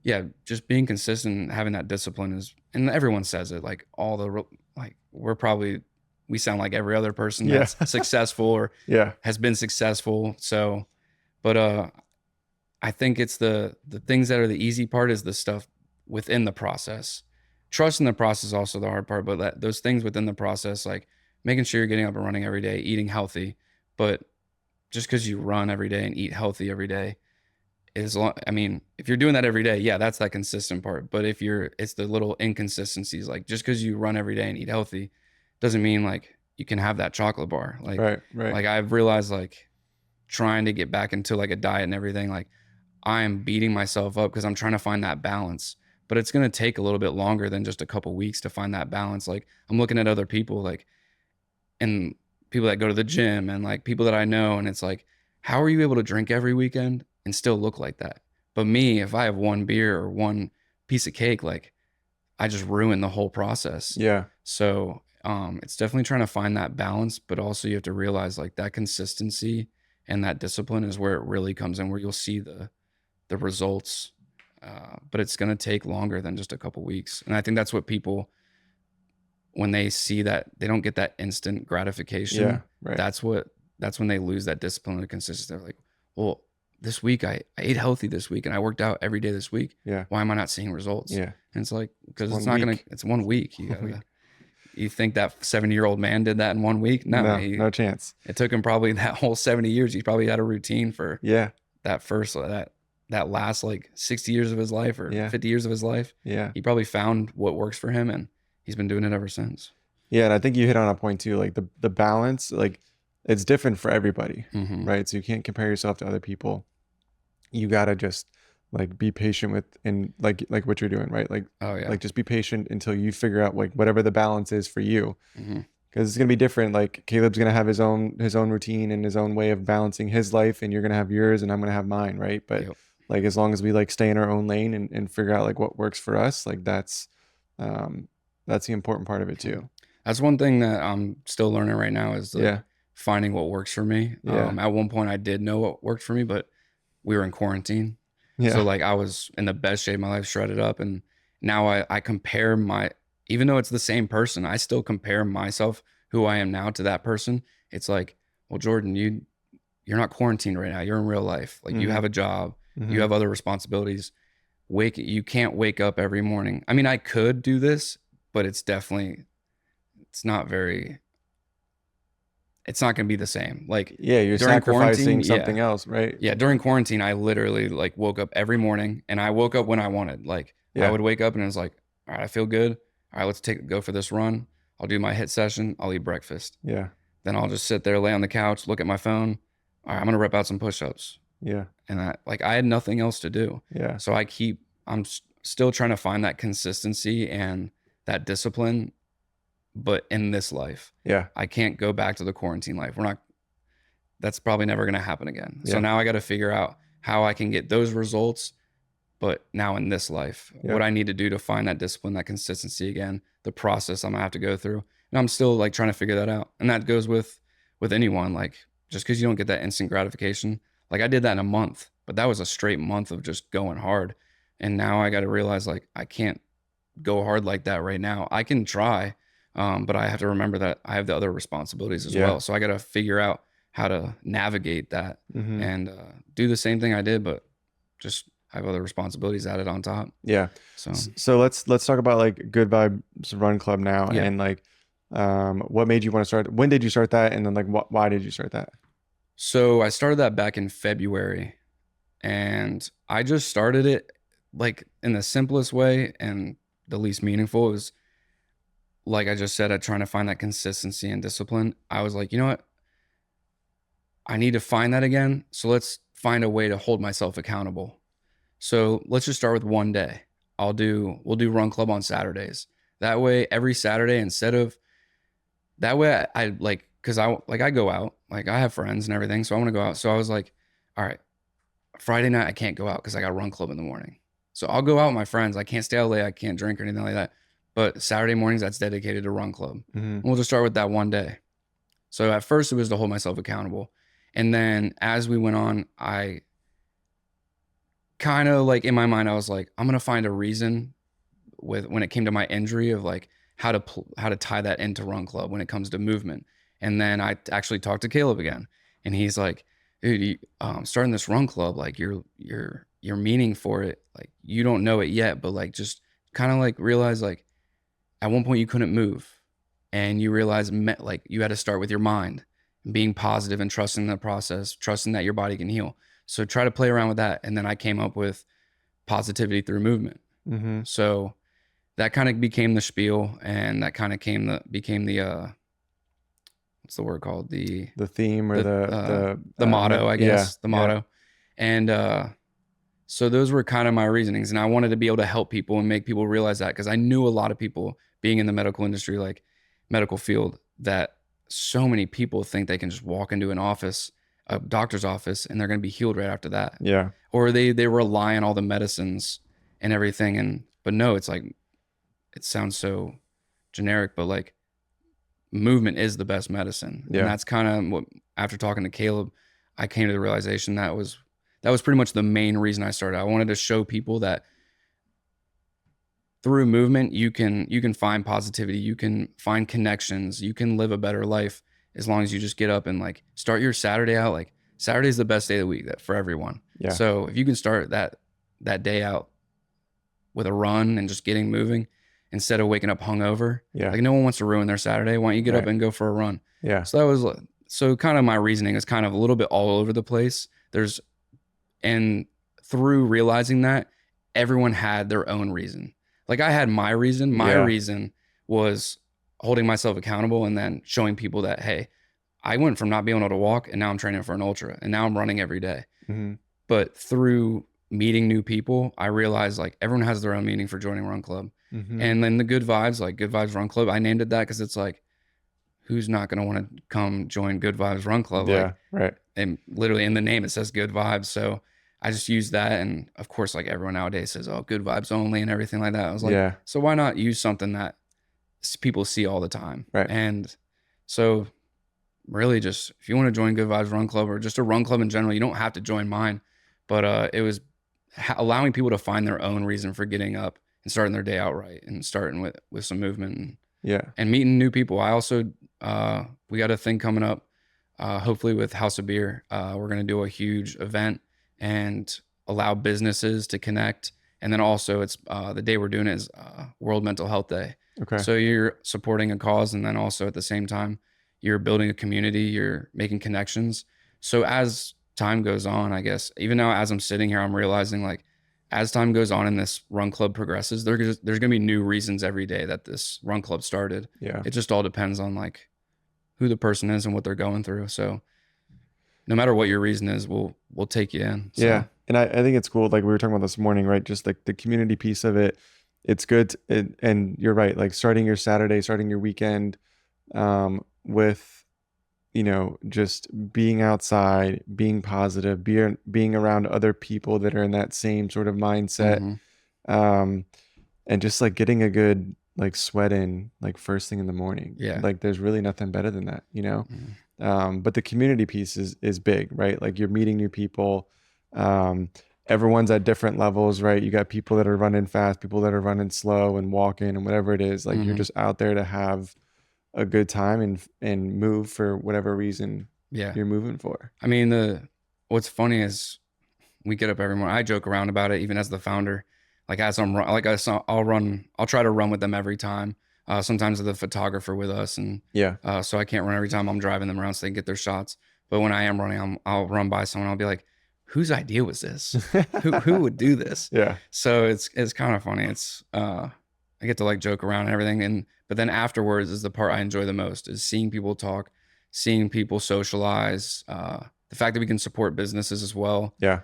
Speaker 2: yeah, just being consistent and having that discipline is, and everyone says it, like like we sound like every other person
Speaker 1: Yeah.
Speaker 2: that's successful or
Speaker 1: Yeah.
Speaker 2: has been successful. So, but I think it's the things that are the easy part is the stuff within the process. Trusting the process is also the hard part, but those things within the process, like making sure you're getting up and running every day, eating healthy. But just because you run every day and eat healthy every day I mean, if you're doing that every day, yeah, that's that consistent part. But it's the little inconsistencies. Like just because you run every day and eat healthy doesn't mean like you can have that chocolate bar. Like,
Speaker 1: Right. Right.
Speaker 2: like I've realized, like, trying to get back into like a diet and everything, like I am beating myself up because I'm trying to find that balance. But it's gonna take a little bit longer than just a couple weeks to find that balance. Like I'm looking at other people, like, and people that go to the gym and like people that I know, and it's like, how are you able to drink every weekend and still look like that? But me, if I have one beer or one piece of cake, like I just ruin the whole process.
Speaker 1: Yeah.
Speaker 2: So It's definitely trying to find that balance, but also you have to realize like that consistency and that discipline is where it really comes in, where you'll see the results. But it's going to take longer than just a couple weeks. And I think that's what people, when they see that they don't get that instant gratification,
Speaker 1: Yeah, right.
Speaker 2: that's when they lose that discipline and consistency. They're like, well, this week I ate healthy this week and I worked out every day this week.
Speaker 1: Yeah,
Speaker 2: Why am I not seeing results?
Speaker 1: yeah.
Speaker 2: And it's like, because
Speaker 1: It's
Speaker 2: it's
Speaker 1: one
Speaker 2: not gonna,
Speaker 1: week.
Speaker 2: it's 1 week. You
Speaker 1: 1 week.
Speaker 2: gotta, you think that 70-year-old man did that in 1 week? No,
Speaker 1: No, no chance.
Speaker 2: it took him probably that whole 70 years. He probably had a routine for
Speaker 1: Yeah,
Speaker 2: that first, that last like 60 years of his life or
Speaker 1: yeah,
Speaker 2: 50 years of his life.
Speaker 1: yeah.
Speaker 2: He probably found what works for him and he's been doing it ever since.
Speaker 1: Yeah, and I think you hit on a point too, like the balance, like it's different for everybody,
Speaker 2: Mm-hmm.
Speaker 1: right? So you can't compare yourself to other people. You gotta just like be patient with and like what you're doing, right?
Speaker 2: Oh yeah.
Speaker 1: Like just be patient until you figure out like whatever the balance is for you.
Speaker 2: Mm-hmm.
Speaker 1: Because it's gonna be different. Like Caleb's gonna have his own routine and his own way of balancing his life, and you're gonna have yours, and I'm gonna have mine, right? But
Speaker 2: Yep.
Speaker 1: like as long as we like stay in our own lane and figure out like what works for us, like that's the important part of it too.
Speaker 2: That's one thing that I'm still learning right now is like
Speaker 1: Yeah,
Speaker 2: finding what works for me.
Speaker 1: yeah,
Speaker 2: At one point I did know what worked for me, but we were in quarantine. So
Speaker 1: yeah,
Speaker 2: like I was in the best shape of my life, shredded up. And now I compare even though it's the same person, I still compare myself, who I am now, to that person. It's like, well, Jordan, you're not quarantined right now. You're in real life. Like you
Speaker 1: hmm
Speaker 2: have a job, you
Speaker 1: hmm
Speaker 2: have other responsibilities. You can't wake up every morning. I mean, I could do this, but it's not very, it's not going to be the same. Like
Speaker 1: yeah. You're
Speaker 2: during quarantine,
Speaker 1: sacrificing
Speaker 2: yeah.
Speaker 1: something else, right?
Speaker 2: Yeah, during quarantine, I literally like woke up every morning and I woke up when I wanted. Like I
Speaker 1: Yeah,
Speaker 2: would wake up and it was like, all right, I feel good. All right, let's go for this run. I'll do my hit session. I'll eat breakfast.
Speaker 1: yeah,
Speaker 2: Then I'll just sit there, lay on the couch, look at my phone. All right, I'm gonna rip out some push-ups.
Speaker 1: yeah,
Speaker 2: And I had nothing else to do.
Speaker 1: yeah,
Speaker 2: So still trying to find that consistency and that discipline, but in this life,
Speaker 1: yeah,
Speaker 2: I can't go back to the quarantine life. That's probably never going to happen again. So
Speaker 1: yeah,
Speaker 2: now I got to figure out how I can get those results, but now in this life,
Speaker 1: yeah,
Speaker 2: what I need to do to find that discipline, that consistency again, the process I'm gonna have to go through. And I'm still like trying to figure that out. And that goes with anyone, like just because you don't get that instant gratification. Like I did that in a month, but that was a straight month of just going hard. And now I got to realize like I can't go hard like that right now. I can try, but I have to remember that I have the other responsibilities as
Speaker 1: yeah.
Speaker 2: well. So I got to figure out how to navigate that
Speaker 1: hmm
Speaker 2: and do the same thing I did, but just have other responsibilities added on top.
Speaker 1: Yeah.
Speaker 2: So
Speaker 1: So let's talk about like Good Vibes Run Club now,
Speaker 2: yeah.
Speaker 1: and like what made you want to start? When did you start that? And then like why did you start that?
Speaker 2: So I started that back in February and I just started it like in the simplest way and the least meaningful. It was like I just said, I'm trying to find that consistency and discipline. I was like, you know what? I need to find that again. So let's find a way to hold myself accountable. So let's just start with one day. We'll do run club on Saturdays. That way, every Saturday, that way I like, cause I go out, like I have friends and everything. So I want to go out. So I was like, all right, Friday night, I can't go out cause I got run club in the morning. So I'll go out with my friends. I can't stay out late. I can't drink or anything like that. But Saturday mornings, that's dedicated to run club.
Speaker 1: hmm
Speaker 2: And we'll just start with that one day. So at first it was to hold myself accountable. And then as we went on, I kind of like in my mind, I was like, I'm going to find a reason when it came to my injury of like how to tie that into run club when it comes to movement. And then I actually talked to Caleb again and he's like, dude, starting this run club, like your meaning for it, like you don't know it yet, but like just kind of like realize like at one point you couldn't move and you realize like you had to start with your mind and being positive and trusting the process, trusting that your body can heal. So try to play around with that. And then I came up with positivity through movement.
Speaker 1: hmm
Speaker 2: So that kind of became the spiel and that kind of became the what's the word called?
Speaker 1: The theme or
Speaker 2: The motto, I
Speaker 1: yeah,
Speaker 2: guess, the
Speaker 1: yeah,
Speaker 2: motto. And so those were kind of my reasonings. And I wanted to be able to help people and make people realize that because I knew a lot of people being in the medical industry, like medical field, that so many people think they can just walk into an office, a doctor's office, and they're going to be healed right after that.
Speaker 1: yeah,
Speaker 2: Or they rely on all the medicines and everything. But no, it's like, it sounds so generic, but like movement is the best medicine. And
Speaker 1: Yeah.
Speaker 2: that's kind of what, after talking to Caleb, I came to the realization that was pretty much the main reason I started. I wanted to show people that through movement, you can find positivity, you can find connections, you can live a better life as long as you just get up and like start your Saturday out. Like Saturday is the best day of the week for everyone.
Speaker 1: Yeah.
Speaker 2: So if you can start that day out with a run and just getting moving instead of waking up hungover.
Speaker 1: Yeah.
Speaker 2: Like no one wants to ruin their Saturday. Why don't you get up
Speaker 1: Right.
Speaker 2: and go for a run?
Speaker 1: Yeah.
Speaker 2: So that was so kind of my reasoning is kind of a little bit all over the place. And through realizing that everyone had their own reason. Like I had my reason. My
Speaker 1: Yeah.
Speaker 2: reason was holding myself accountable and then showing people that, hey, I went from not being able to walk and now I'm training for an ultra and now I'm running every day.
Speaker 1: Mm-hmm.
Speaker 2: But through meeting new people, I realized like everyone has their own meaning for joining Run Club.
Speaker 1: Mm-hmm.
Speaker 2: And then the Good Vibes, like Good Vibes Run Club, I named it that because it's like, who's not going to want to come join Good Vibes Run Club?
Speaker 1: Yeah.
Speaker 2: Like,
Speaker 1: Right.
Speaker 2: and literally in the name, it says Good Vibes. So I just used that. And of course, like everyone nowadays says, oh, Good Vibes only and everything like that. I was like,
Speaker 1: Yeah.
Speaker 2: so why not use something that people see all the time?
Speaker 1: Right.
Speaker 2: And so really just, if you want to join Good Vibes Run Club or just a run club in general, you don't have to join mine. But it was allowing people to find their own reason for getting up and starting their day out right and starting with some movement
Speaker 1: Yeah.
Speaker 2: and meeting new people. I also, we got a thing coming up, hopefully with House of Beer. We're going to do a huge event and allow businesses to connect. And then also it's, the day we're doing is World Mental Health Day.
Speaker 1: Okay.
Speaker 2: So you're supporting a cause. And then also at the same time, you're building a community, you're making connections. So as time goes on, I guess, even now as I'm sitting here, I'm realizing like as time goes on and this run club progresses, there's going to be new reasons every day that this run club started.
Speaker 1: Yeah.
Speaker 2: It just all depends on like who the person is and what they're going through. So no matter what your reason is, we'll take you in. So.
Speaker 1: Yeah. And I think it's cool. Like we were talking about this morning, right? Just like the community piece of it. It's good. And you're right. Like starting your Saturday, starting your weekend, with, just being outside, being positive, being around other people that are in that same sort of mindset.
Speaker 2: Mhm.
Speaker 1: And just like getting a good like sweat in like first thing in the morning.
Speaker 2: Yeah.
Speaker 1: Like there's really nothing better than that,
Speaker 2: Mhm.
Speaker 1: But the community piece is big, right? Like you're meeting new people. Everyone's at different levels, right? You got people that are running fast, people that are running slow and walking and whatever it is. Like you're
Speaker 2: Mhm.
Speaker 1: just out there to have a good time and move for whatever reason
Speaker 2: Yeah.
Speaker 1: you're moving for.
Speaker 2: I mean, what's funny is we get up every morning. I joke around about it, even as the founder. Like as I'll try to run with them every time. Sometimes with the photographer with us, and
Speaker 1: Yeah.
Speaker 2: so I can't run every time I'm driving them around so they can get their shots. But when I am running, I'll run by someone. I'll be like, "Whose idea was this? Who would do this?"
Speaker 1: Yeah.
Speaker 2: So it's kind of funny. I get to like joke around and everything, but then afterwards is the part I enjoy the most is seeing people talk, seeing people socialize. The fact that we can support businesses as well.
Speaker 1: Yeah.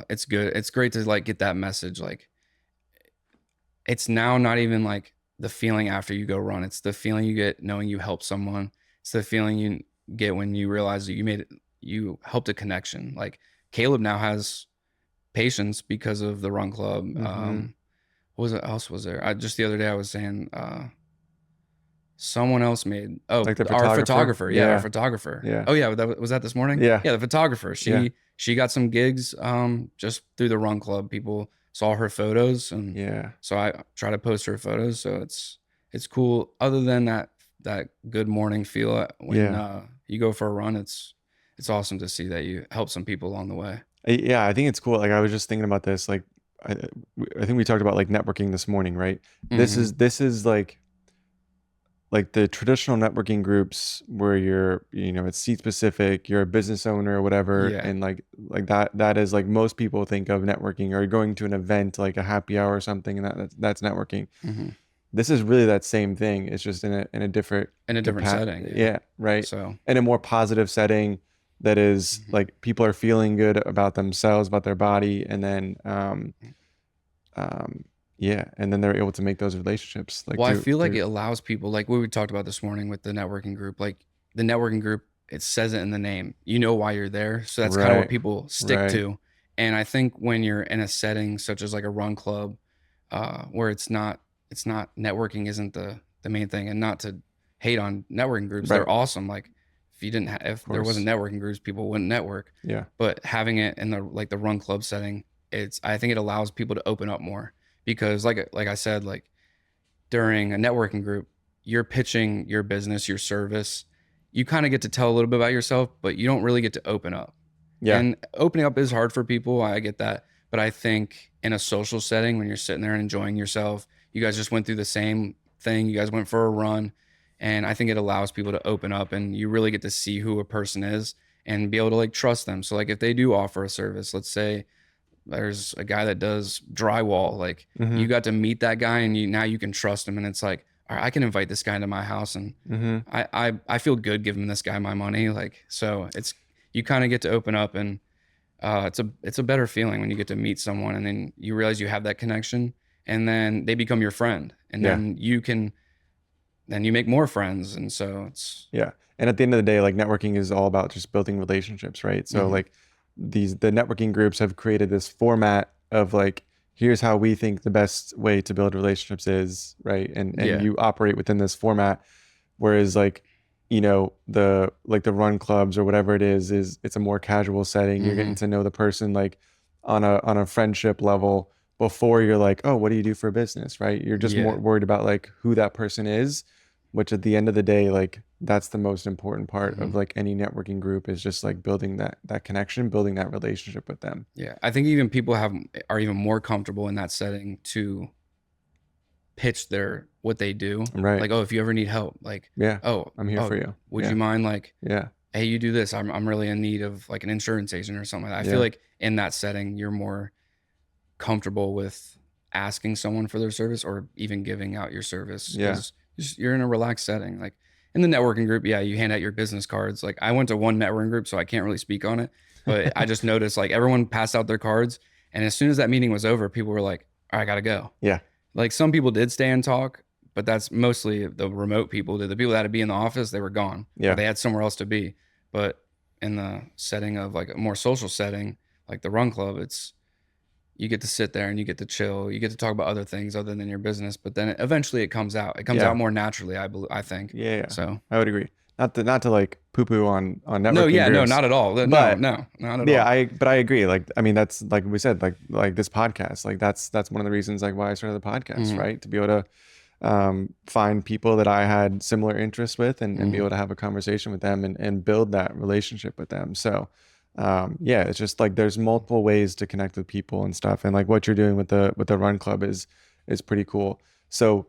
Speaker 2: It's good. It's great to like get that message. Like it's now not even like the feeling after you go run. It's the feeling you get knowing you helped someone. It's the feeling you get when you realize that you helped a connection. Like Caleb now has patience because of the run club.
Speaker 1: Mhm.
Speaker 2: What else was there? Just the other day I was saying, someone else made
Speaker 1: Like the
Speaker 2: our
Speaker 1: photographer?
Speaker 2: photographer. Yeah, our
Speaker 1: Yeah.
Speaker 2: photographer.
Speaker 1: Yeah.
Speaker 2: Oh yeah, was that this morning?
Speaker 1: Yeah.
Speaker 2: Yeah, the photographer.
Speaker 1: Yeah.
Speaker 2: She got some gigs just through the run club. People saw her photos and
Speaker 1: Yeah.
Speaker 2: so I try to post her photos. So it's cool. Other than that good morning feel when
Speaker 1: Yeah.
Speaker 2: you go for a run, it's awesome to see that you help some people along the way.
Speaker 1: Yeah, I think it's cool. Like I was just thinking about this. Like I think we talked about like networking this morning, right?
Speaker 2: Mhm.
Speaker 1: This is like the traditional networking groups where it's seat specific, you're a business owner or whatever,
Speaker 2: Yeah.
Speaker 1: and like that is like most people think of networking or going to an event like a happy hour or something, and that's networking.
Speaker 2: Mhm.
Speaker 1: This is really that same thing. It's just in a different
Speaker 2: In a different setting.
Speaker 1: yeah, right.
Speaker 2: So.
Speaker 1: In a more positive setting that is
Speaker 2: Mhm.
Speaker 1: like people are feeling good about themselves, about their body, and then yeah, and then they're able to make those relationships like
Speaker 2: Well, I feel like it
Speaker 1: through
Speaker 2: allows people, like what we talked about this morning with the networking group, like the networking group, it says it in the name. You know why you're there. So that's kind of what
Speaker 1: right,
Speaker 2: people stick
Speaker 1: right,
Speaker 2: to. And I think when you're in a setting such as like a run club, where it's not networking isn't the main thing, and not to hate on networking groups.
Speaker 1: Right.
Speaker 2: They're awesome. Like if you didn't if
Speaker 1: Of
Speaker 2: there wasn't
Speaker 1: course.
Speaker 2: networking groups, people wouldn't network.
Speaker 1: Yeah.
Speaker 2: But having it in the like the run club setting, I think it allows people to open up more because like I said, like during a networking group, you're pitching your business, your service. You kind of get to tell a little bit about yourself, but you don't really get to open up.
Speaker 1: Yeah.
Speaker 2: And opening up is hard for people. I get that. But I think in a social setting, when you're sitting there and enjoying yourself, you guys just went through the same thing. You guys went for a run. And I think it allows people to open up and you really get to see who a person is and be able to like trust them. So like if they do offer a service, let's say there's a guy that does drywall, like
Speaker 1: Mm-hmm.
Speaker 2: you got to meet that guy and now you can trust him. And it's like, all right, I can invite this guy into my house and
Speaker 1: Mm-hmm.
Speaker 2: I feel good giving this guy my money. Like, so you kind of get to open up and it's a better feeling when you get to meet someone and then you realize you have that connection and then they become your friend and
Speaker 1: Yeah.
Speaker 2: then you make more friends. And so it's,
Speaker 1: Yeah. And at the end of the day, like networking is all about just building relationships, right? So
Speaker 2: Mhm.
Speaker 1: like the networking groups have created this format of like, here's how we think the best way to build relationships is, right? And
Speaker 2: Yeah.
Speaker 1: you operate within this format. Whereas like, the run clubs or whatever it is it's a more casual setting. You're getting
Speaker 2: Hmm.
Speaker 1: to know the person like on a friendship level before you're like, oh, what do you do for business, right? You're just more
Speaker 2: Yeah.
Speaker 1: worried about like who that person is, which at the end of the day, like that's the most important part of
Speaker 2: Hmm.
Speaker 1: like any networking group is just like building that connection, building that relationship with them.
Speaker 2: Yeah. I think even people are even more comfortable in that setting to pitch what they do.
Speaker 1: Right.
Speaker 2: Like, oh, if you ever need help, like,
Speaker 1: Yeah.
Speaker 2: oh,
Speaker 1: I'm here for
Speaker 2: oh,
Speaker 1: you.
Speaker 2: would you
Speaker 1: Yeah.
Speaker 2: mind like,
Speaker 1: Yeah.
Speaker 2: hey, you do this. I'm really in need of like an insurance agent or something like that. I feel
Speaker 1: Yeah.
Speaker 2: like in that setting, you're more comfortable with asking someone for their service or even giving out your service
Speaker 1: Yeah.
Speaker 2: because you're in a relaxed setting. Like in the networking group, yeah, you hand out your business cards. Like I went to one networking group, so I can't really speak on it, but I just noticed like everyone passed out their cards. And as soon as that meeting was over, people were like, all right, I got to go.
Speaker 1: Yeah.
Speaker 2: Like some people did stay and talk, but that's mostly the remote people. The people that had to be in the office, they were gone or
Speaker 1: Yeah.
Speaker 2: they had somewhere else to be. But in the setting of like a more social setting, like the run club, it's you get to sit there and you get to chill. You get to talk about other things other than your business. But then eventually it comes out. It comes out
Speaker 1: Yeah.
Speaker 2: more naturally, I think.
Speaker 1: Yeah. Yeah.
Speaker 2: So
Speaker 1: I would agree. Not to like poo poo on
Speaker 2: no,
Speaker 1: networking
Speaker 2: yeah, no,
Speaker 1: groups,
Speaker 2: not at all. No,
Speaker 1: but
Speaker 2: no, not at
Speaker 1: yeah,
Speaker 2: all.
Speaker 1: but I agree. Like, I mean, that's like we said, like this podcast, like that's one of the reasons like why I started the podcast,
Speaker 2: Hmm.
Speaker 1: right? To be able to find people that I had similar interests with and be
Speaker 2: Hmm.
Speaker 1: able to have a conversation with them and build that relationship with them. So, yeah, it's just like there's multiple ways to connect with people and stuff. And like what you're doing with the run club is pretty cool. So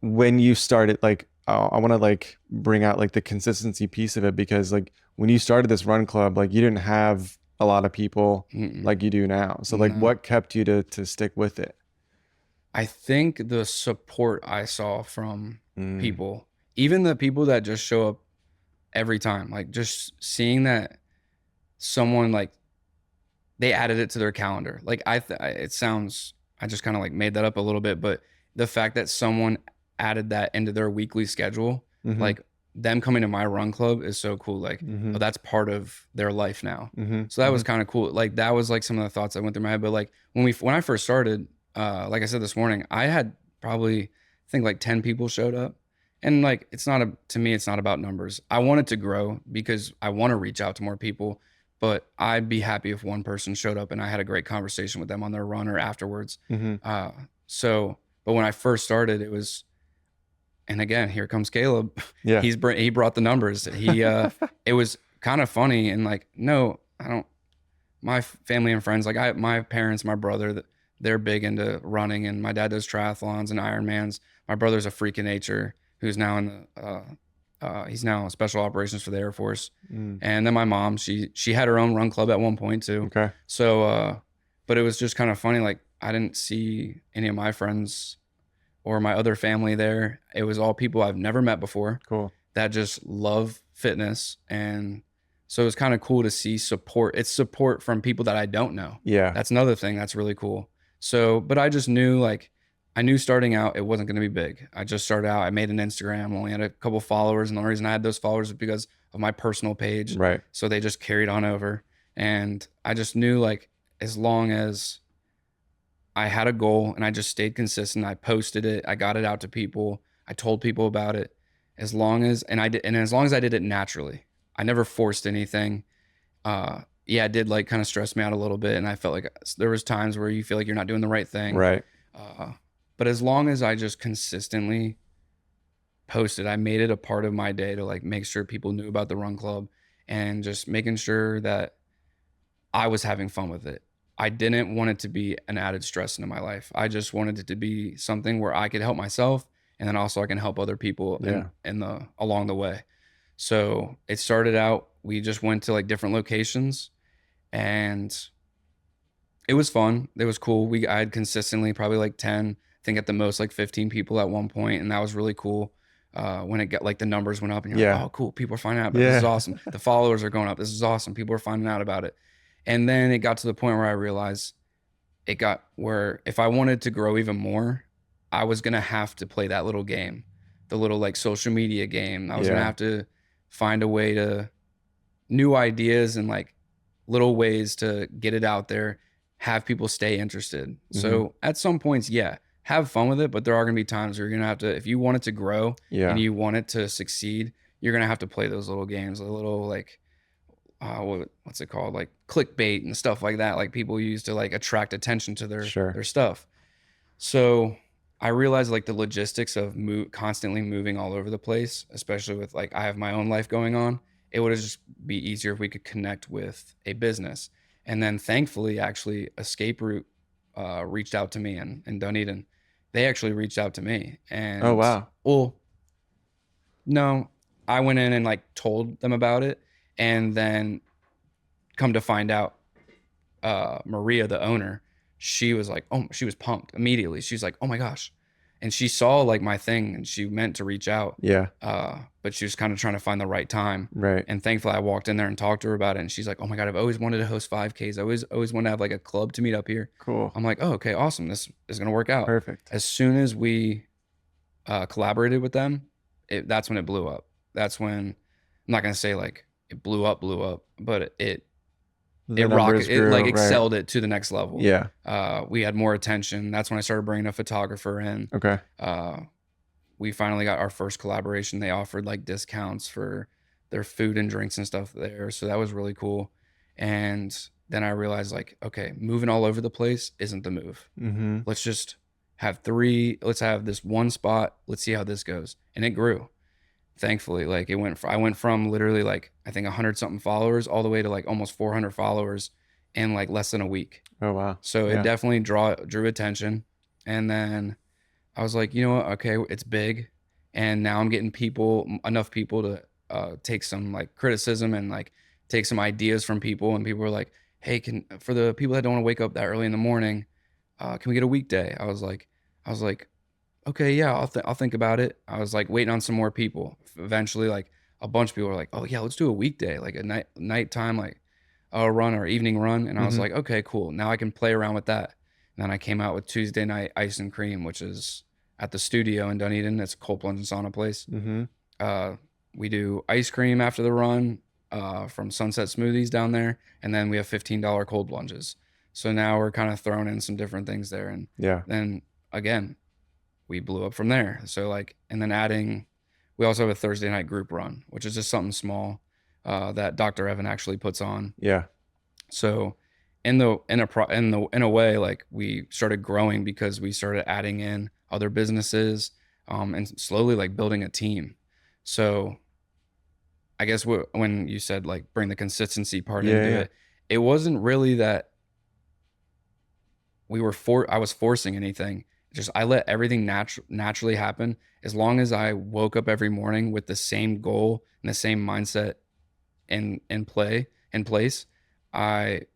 Speaker 1: when you started, like, I want to like bring out like the consistency piece of it because like when you started this run club, like you didn't have a lot of people
Speaker 2: Mm-mm.
Speaker 1: like you do now. So like
Speaker 2: No.
Speaker 1: what kept you to stick with it?
Speaker 2: I think the support I saw from
Speaker 1: Mm,
Speaker 2: people, even the people that just show up every time, like just seeing that someone like they added it to their calendar. Like it sounds, I just kind of like made that up a little bit, but the fact that someone added that into their weekly schedule,
Speaker 1: mm-hmm,
Speaker 2: like them coming to my run club is so cool. Like,
Speaker 1: mm-hmm,
Speaker 2: oh, that's part of their life now.
Speaker 1: mm-hmm,
Speaker 2: So that
Speaker 1: mm-hmm.
Speaker 2: was kind of cool. Like that was like some of the thoughts that went through my head. But like when I first started, like I said this morning, I had probably I think like 10 people showed up. And like to me, it's not about numbers. I want it to grow because I want to reach out to more people, but I'd be happy if one person showed up and I had a great conversation with them on their run or afterwards.
Speaker 1: Mm-hmm.
Speaker 2: Uh, but when I first started, it was, and again, here comes Caleb.
Speaker 1: Yeah.
Speaker 2: He brought the numbers. It was kind of funny and like, no, I don't. My family and friends, like my parents, my brother, they're big into running, and my dad does triathlons and Ironmans. My brother's a freak of nature who's now in he's now in special operations for the Air Force.
Speaker 1: Mm,
Speaker 2: And then my mom, she had her own run club at one point too.
Speaker 1: okay.
Speaker 2: So, but it was just kind of funny. Like I didn't see any of my friends or my other family there. It was all people I've never met before
Speaker 1: Cool.
Speaker 2: that just love fitness. And so it was kind of cool to see support. It's support from people that I don't know.
Speaker 1: Yeah.
Speaker 2: That's another thing that's really cool. So, but I just knew like, I knew starting out, it wasn't going to be big. I just started out, I made an Instagram, only had a couple followers. And the reason I had those followers is because of my personal page.
Speaker 1: Right.
Speaker 2: So they just carried on over. And I just knew like, as long as I had a goal and I just stayed consistent, I posted it, I got it out to people, I told people about it. as long as as long as I did it naturally. I never forced anything. Yeah, it did like kind of stress me out a little bit, and I felt like there was times where you feel like you're not doing the right thing.
Speaker 1: Right.
Speaker 2: Uh, but as long as I just consistently posted, I made it a part of my day to like make sure people knew about the run club and just making sure that I was having fun with it. I didn't want it to be an added stress into my life. I just wanted it to be something where I could help myself, and then also I can help other people
Speaker 1: Yeah.
Speaker 2: in the along the way. So it started out, we just went to like different locations, and it was fun. It was cool. I had consistently probably like 10, I think at the most like 15 people at one point, and that was really cool. When it got like the numbers went up and you're like,
Speaker 1: Yeah.
Speaker 2: oh, cool. People are finding out about it. This is
Speaker 1: Yeah.
Speaker 2: awesome. The followers are going up. This is awesome. People are finding out about it. And then it got to the point where I realized it got where if I wanted to grow even more, I was going to have to play that little game, the little like social media game. I was going to
Speaker 1: Yeah.
Speaker 2: have to find a way to new ideas and like little ways to get it out there, have people stay interested. So at some points, yeah, have fun with it, but there are going to be times where you're going to have to, if you want it to grow
Speaker 1: Yeah.
Speaker 2: and you want it to succeed, you're going to have to play those little games, a little like, what's it called? Like clickbait and stuff like that. Like people use to like attract attention to
Speaker 1: Sure.
Speaker 2: their stuff. So I realized like the logistics of constantly moving all over the place, especially with like I have my own life going on. It would just be easier if we could connect with a business. And then thankfully, actually, Escape Route reached out to me in Dunedin. They actually reached out to me,
Speaker 1: Oh,
Speaker 2: and
Speaker 1: wow.
Speaker 2: well, no, I went in and like told them about it, and then come to find out, Maria, the owner, she was like, oh, she was pumped immediately. She's like, oh my gosh. And she saw like my thing and she meant to reach out.
Speaker 1: Yeah.
Speaker 2: But she was kind of trying to find the right time.
Speaker 1: Right.
Speaker 2: And thankfully I walked in there and talked to her about it. And she's like, oh my God, I've always wanted to host 5Ks. I always wanted to have like a club to meet up here.
Speaker 1: Cool.
Speaker 2: I'm like, oh, okay, awesome. This is going to work out.
Speaker 1: Perfect.
Speaker 2: As soon as we collaborated with them, that's when it blew up. That's when, I'm not going to say like it blew up, but it rocked it, like excelled it to the next level.
Speaker 1: Yeah.
Speaker 2: We had more attention. That's when I started bringing a photographer in.
Speaker 1: Okay.
Speaker 2: We finally got our first collaboration. They offered like discounts for their food and drinks and stuff there. So that was really cool. And then I realized like, okay, moving all over the place isn't the move. Let's just let's have this one spot. Let's see how this goes. And it grew. Thankfully, like I went from literally like, I think 100 something followers all the way to like almost 400 followers in like less than a week.
Speaker 1: Oh, wow.
Speaker 2: So it definitely drew attention. And then I was like, you know what? Okay, it's big. And now I'm getting enough people to take some like criticism and like take some ideas from people. And people were like, hey, for the people that don't want to wake up that early in the morning, can we get a weekday? I was like, okay, yeah, I'll think about it. I was like waiting on some more people. Eventually, like a bunch of people were like, oh yeah, let's do a weekday, like a nighttime, like a run or evening run. And I was like, okay, cool. Now I can play around with that. And then I came out with Tuesday night ice and cream, which is at the studio in Dunedin. It's a cold plunge and sauna place. We do ice cream after the run from Sunset Smoothies down there. And then we have $15 cold plunges. So now we're kind of throwing in some different things there. And then again, we blew up from there. So like, and then we also have a Thursday night group run, which is just something small that Dr. Evan actually puts on.
Speaker 1: Yeah.
Speaker 2: So in a way, like we started growing because we started adding in other businesses and slowly like building a team. So I guess when you said like bring the consistency part into it, it wasn't really that I was forcing anything. Just I let everything naturally happen. As long as I woke up every morning with the same goal and the same mindset in place, it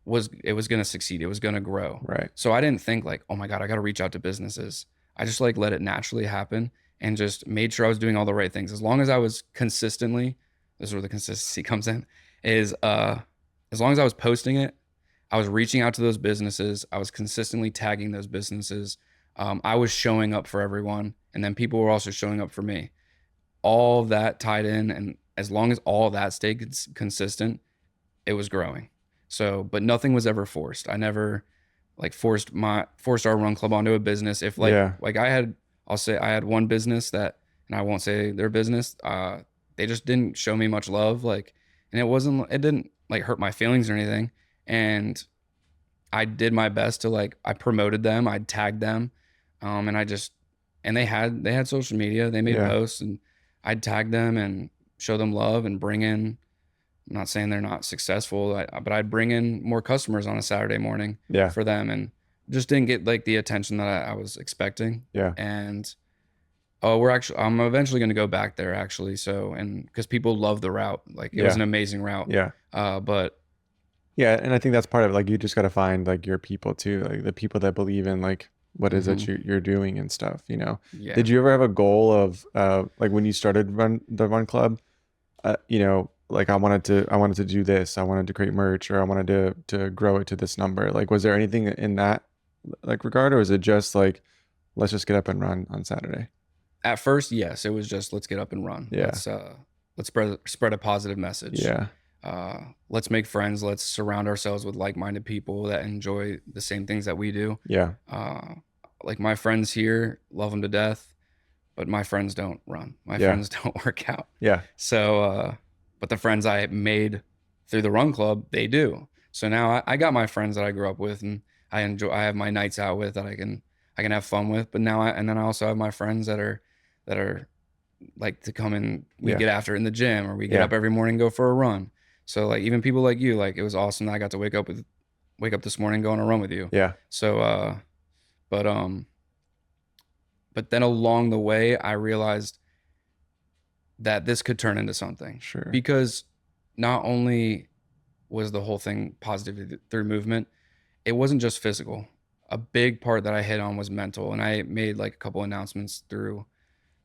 Speaker 2: was going to succeed. It was going to grow.
Speaker 1: Right.
Speaker 2: So I didn't think like, oh my God, I got to reach out to businesses. I just like let it naturally happen and just made sure I was doing all the right things. As long as I was consistently, this is where the consistency comes in, is as long as I was posting it, I was reaching out to those businesses. I was consistently tagging those businesses. I was showing up for everyone, and then people were also showing up for me. All of that tied in, and as long as all of that stayed consistent, it was growing. So, but nothing was ever forced. I never like forced our run club onto a business. If like I had one business that, and and I won't say their business. They just didn't show me much love, like, and it didn't like hurt my feelings or anything. And I did my best to like, I promoted them, I tagged them, and and they had social media, they made
Speaker 1: Yeah.
Speaker 2: posts, and I'd tag them and show them love and bring in. I'm not saying they're not successful, but I'd bring in more customers on a Saturday morning
Speaker 1: Yeah.
Speaker 2: for them, and just didn't get like the attention that I was expecting.
Speaker 1: Yeah.
Speaker 2: And I'm eventually going to go back there actually. So, and because people love the route, like it was
Speaker 1: Yeah.
Speaker 2: an amazing route.
Speaker 1: Yeah.
Speaker 2: But
Speaker 1: Yeah. And I think that's part of it. Like, you just got to find like your people too, like the people that believe in like what is it
Speaker 2: mhm,
Speaker 1: you're doing and stuff, you know?
Speaker 2: yeah,
Speaker 1: Did you ever have a goal of, like when you started the run club, you know, like I wanted to do this, I wanted to create merch, or I wanted to grow it to this number. Like, was there anything in that like regard, or was it just like, let's just get up and run on Saturday?
Speaker 2: at first, yes, it was just let's get up and run.
Speaker 1: Yeah.
Speaker 2: Let's spread a positive message.
Speaker 1: Yeah.
Speaker 2: Let's make friends. Let's surround ourselves with like-minded people that enjoy the same things that we do.
Speaker 1: Yeah.
Speaker 2: Like my friends here love them to death, but my friends don't run. My
Speaker 1: Yeah.
Speaker 2: friends don't work out.
Speaker 1: Yeah.
Speaker 2: So, but the friends I made through the run club, they do. So now I got my friends that I grew up with, and I have my nights out with that I can have fun with. But and then I also have my friends that are like to come and we
Speaker 1: Yeah.
Speaker 2: get after it in the gym, or we get
Speaker 1: Yeah.
Speaker 2: up every morning and go for a run. So like even people like you, like it was awesome that I got to wake up this morning, go on a run with you.
Speaker 1: Yeah.
Speaker 2: So, but but then along the way, I realized that this could turn into something,
Speaker 1: Sure.
Speaker 2: because not only was the whole thing positive through movement, it wasn't just physical. A big part that I hit on was mental, and I made like a couple announcements through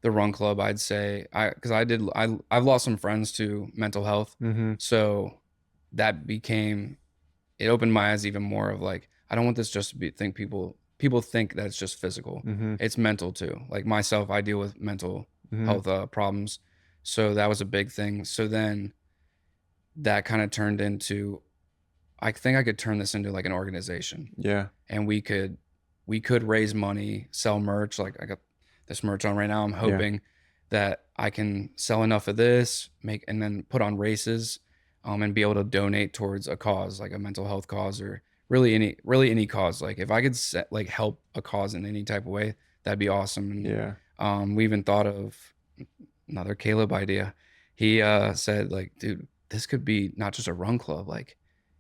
Speaker 2: the run club. I'd say because I've lost some friends to mental health,
Speaker 1: Mm-hmm.
Speaker 2: so that became it opened my eyes even more of like, I don't want this just to be think people think that it's just physical.
Speaker 1: Mm-hmm.
Speaker 2: It's mental too. Like myself, I deal with mental
Speaker 1: Mm-hmm.
Speaker 2: health problems. So that was a big thing. So then that kind of turned into, I think I could turn this into like an organization,
Speaker 1: Yeah.
Speaker 2: and we could raise money, sell merch. Like I got this merch on right now. I'm hoping that I can sell enough of this, and then put on races, and be able to donate towards a cause, like a mental health cause, or really any cause. Like if I could like help a cause in any type of way, that'd be awesome. And,
Speaker 1: Yeah.
Speaker 2: we even thought of another Caleb idea. He said like, dude, this could be not just a run club. Like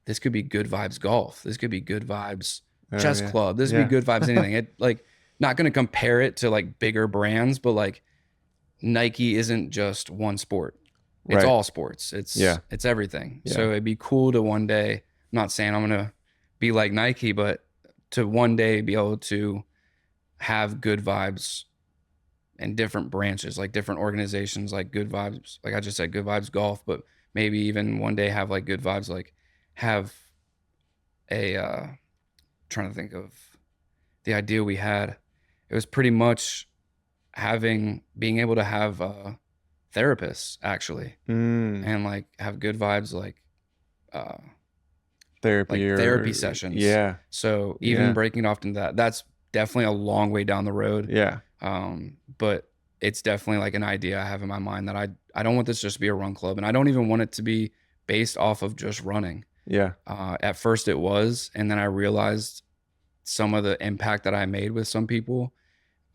Speaker 2: this could be good vibes golf. This could be good vibes
Speaker 1: Oh,
Speaker 2: chess
Speaker 1: yeah.
Speaker 2: club. This would
Speaker 1: Yeah.
Speaker 2: be good vibes anything. It like not going to compare it to like bigger brands, but like Nike isn't just one sport. It's
Speaker 1: Right.
Speaker 2: all sports.
Speaker 1: Yeah.
Speaker 2: It's everything.
Speaker 1: Yeah.
Speaker 2: So it'd be cool to one day, I'm not saying I'm going to be like Nike, but to one day be able to have good vibes in different branches, like different organizations, like good vibes. Like I just said, good vibes golf, but maybe even one day have like good vibes, like have a, trying to think of the idea we had. It was pretty much being able to have therapists actually,
Speaker 1: Mm.
Speaker 2: and like have good vibes, like
Speaker 1: Therapy or
Speaker 2: therapy sessions.
Speaker 1: Yeah.
Speaker 2: So even
Speaker 1: Yeah.
Speaker 2: breaking it off into that's definitely a long way down the road.
Speaker 1: Yeah.
Speaker 2: But it's definitely like an idea I have in my mind that I don't want this just to be a run club, and I don't even want it to be based off of just running.
Speaker 1: Yeah.
Speaker 2: At first it was, and then I realized some of the impact that I made with some people.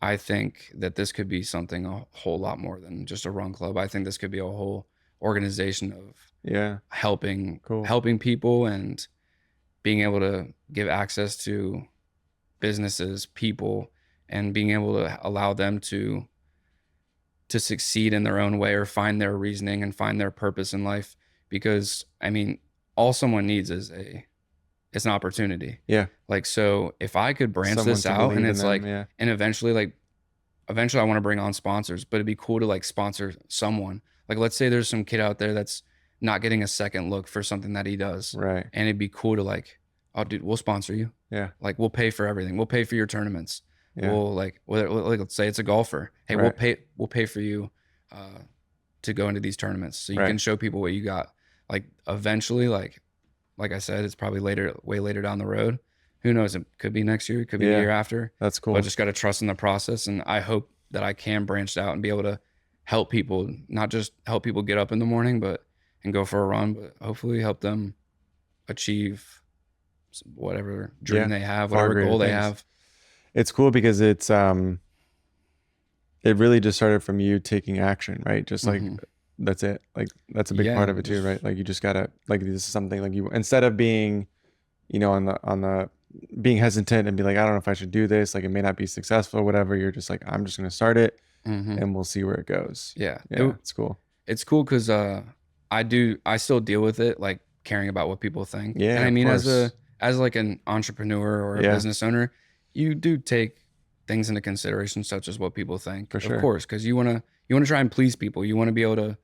Speaker 2: I think that this could be something a whole lot more than just a run club. I think this could be a whole organization of
Speaker 1: Yeah.
Speaker 2: helping
Speaker 1: Cool.
Speaker 2: people, and being able to give access to businesses, people, and being able to allow them to succeed in their own way, or find their reasoning and find their purpose in life. Because I mean, all someone needs is it's an opportunity.
Speaker 1: Yeah.
Speaker 2: Like, so if I could branch
Speaker 1: Someone
Speaker 2: this
Speaker 1: to
Speaker 2: out,
Speaker 1: believe
Speaker 2: and
Speaker 1: in
Speaker 2: it's
Speaker 1: them,
Speaker 2: like,
Speaker 1: yeah.
Speaker 2: and eventually I want to bring on sponsors, but it'd be cool to like sponsor someone. Like, let's say there's some kid out there that's not getting a second look for something that he does.
Speaker 1: Right.
Speaker 2: And it'd be cool to like, oh dude, we'll sponsor you.
Speaker 1: Yeah.
Speaker 2: Like we'll pay for everything. We'll pay for your tournaments.
Speaker 1: Yeah.
Speaker 2: We'll like let's say it's a golfer. Hey,
Speaker 1: Right.
Speaker 2: we'll pay for you to go into these tournaments, so you
Speaker 1: Right.
Speaker 2: can show people what you got. Like eventually, like I said, it's probably way later down the road. Who knows? It could be next year. It could be the
Speaker 1: Yeah.
Speaker 2: year after.
Speaker 1: That's cool.
Speaker 2: But I just got to trust in the process, and I hope that I can branch out and be able to help people, not just help people get up in the morning, but and go for a run, but hopefully help them achieve whatever dream
Speaker 1: Yeah.
Speaker 2: they have,
Speaker 1: Far
Speaker 2: whatever
Speaker 1: greater
Speaker 2: goal they
Speaker 1: things.
Speaker 2: have.
Speaker 1: It's cool because it really just started from you taking action, right? Just like
Speaker 2: Hmm.
Speaker 1: that's it. Like that's a big part
Speaker 2: Yeah,
Speaker 1: of it too, right?
Speaker 2: just
Speaker 1: Like you just gotta like this is something like you instead of being, on the being hesitant and be like, I don't know if I should do this, like it may not be successful or whatever. You're just like, I'm just gonna start it
Speaker 2: hmm.
Speaker 1: and we'll see where it goes.
Speaker 2: Yeah.
Speaker 1: Yeah, it's cool.
Speaker 2: It's cool because I still deal with it, like caring about what people think.
Speaker 1: Yeah,
Speaker 2: And I
Speaker 1: of
Speaker 2: mean,
Speaker 1: course.
Speaker 2: as like an entrepreneur or a
Speaker 1: Yeah,
Speaker 2: business owner, you do take things into consideration, such as what people think,
Speaker 1: for
Speaker 2: of
Speaker 1: sure.
Speaker 2: course, because you wanna try and please people. You want to be able to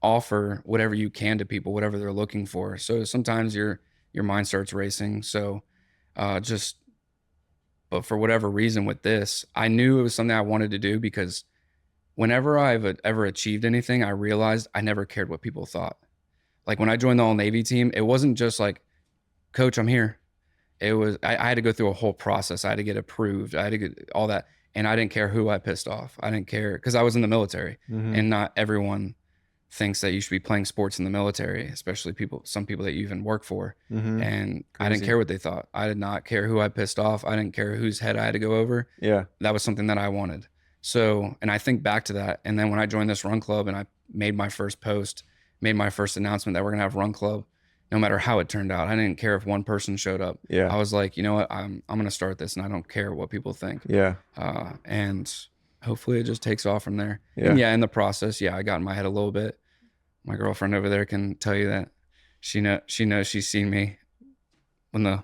Speaker 2: offer whatever you can to people, whatever they're looking for. So sometimes your mind starts racing. So just but for whatever reason with this, I knew it was something I wanted to do because whenever I've ever achieved anything, I realized I never cared what people thought. Like when I joined the All Navy team, it wasn't just like, Coach, I'm here. It was I had to go through a whole process. I had to get approved. I had to get all that, and I didn't care who I pissed off. I didn't care because I was in the military,
Speaker 1: Mm-hmm.
Speaker 2: and not everyone thinks that you should be playing sports in the military, especially some people that you even work for.
Speaker 1: Mm-hmm.
Speaker 2: And I didn't
Speaker 1: Crazy.
Speaker 2: care what they thought. I did not care who I pissed off. I didn't care whose head I had to go over.
Speaker 1: Yeah.
Speaker 2: That was something that I wanted. So, and I think back to that. And then when I joined this run club and I made my first post, made my first announcement that we're gonna have run club, no matter how it turned out, I didn't care if one person showed up.
Speaker 1: Yeah.
Speaker 2: I was like, you know what, I'm gonna start this, and I don't care what people think.
Speaker 1: Yeah.
Speaker 2: And hopefully it just takes off from there. And
Speaker 1: Yeah.
Speaker 2: yeah, in the process, yeah, I got in my head a little bit. My girlfriend over there can tell you that she knows she's seen me when the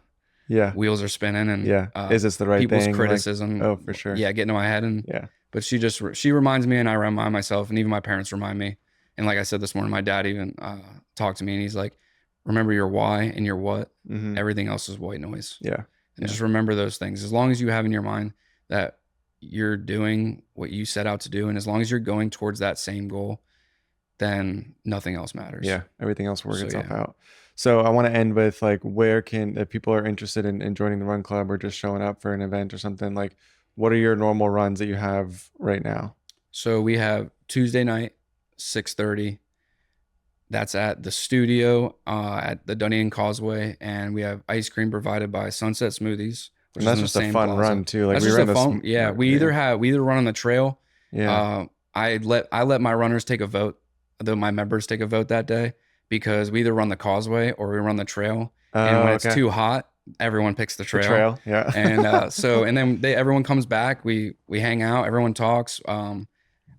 Speaker 1: Yeah.
Speaker 2: wheels are spinning and
Speaker 1: Yeah. Is this the right
Speaker 2: people's
Speaker 1: thing? Like,
Speaker 2: criticism,
Speaker 1: oh, for sure.
Speaker 2: yeah, get into my head. And
Speaker 1: Yeah.
Speaker 2: but she reminds me, and I remind myself, and even my parents remind me. And like I said this morning, my dad even talked to me, and he's like, remember your why and your what.
Speaker 1: Mm-hmm.
Speaker 2: Everything else is white noise.
Speaker 1: Yeah.
Speaker 2: And
Speaker 1: Yeah.
Speaker 2: just remember those things. As long as you have in your mind that you're doing what you set out to do, and as long as you're going towards that same goal, then nothing else matters.
Speaker 1: Yeah. Everything else works
Speaker 2: So
Speaker 1: itself
Speaker 2: yeah.
Speaker 1: out. So I want to end with like, where can, if people are interested in joining the run club or just showing up for an event or something, like, what are your normal runs that you have right now?
Speaker 2: So we have Tuesday night, 6:30. That's at the studio at the Dunedin Causeway, and we have ice cream provided by Sunset Smoothies, which
Speaker 1: And
Speaker 2: is
Speaker 1: that's
Speaker 2: in the
Speaker 1: just a
Speaker 2: same
Speaker 1: fun
Speaker 2: plaza.
Speaker 1: run too. Like
Speaker 2: That's
Speaker 1: we
Speaker 2: just a
Speaker 1: ran this.
Speaker 2: fun. Yeah,
Speaker 1: Yeah.
Speaker 2: we either run on the trail.
Speaker 1: Yeah.
Speaker 2: Uh, I let my runners take a vote, my members take a vote that day, because we either run the causeway or we run the trail. And when
Speaker 1: Oh,
Speaker 2: it's
Speaker 1: okay.
Speaker 2: too hot, everyone picks the
Speaker 1: The
Speaker 2: trail.
Speaker 1: trail. Yeah.
Speaker 2: And and then everyone comes back. We hang out. Everyone talks.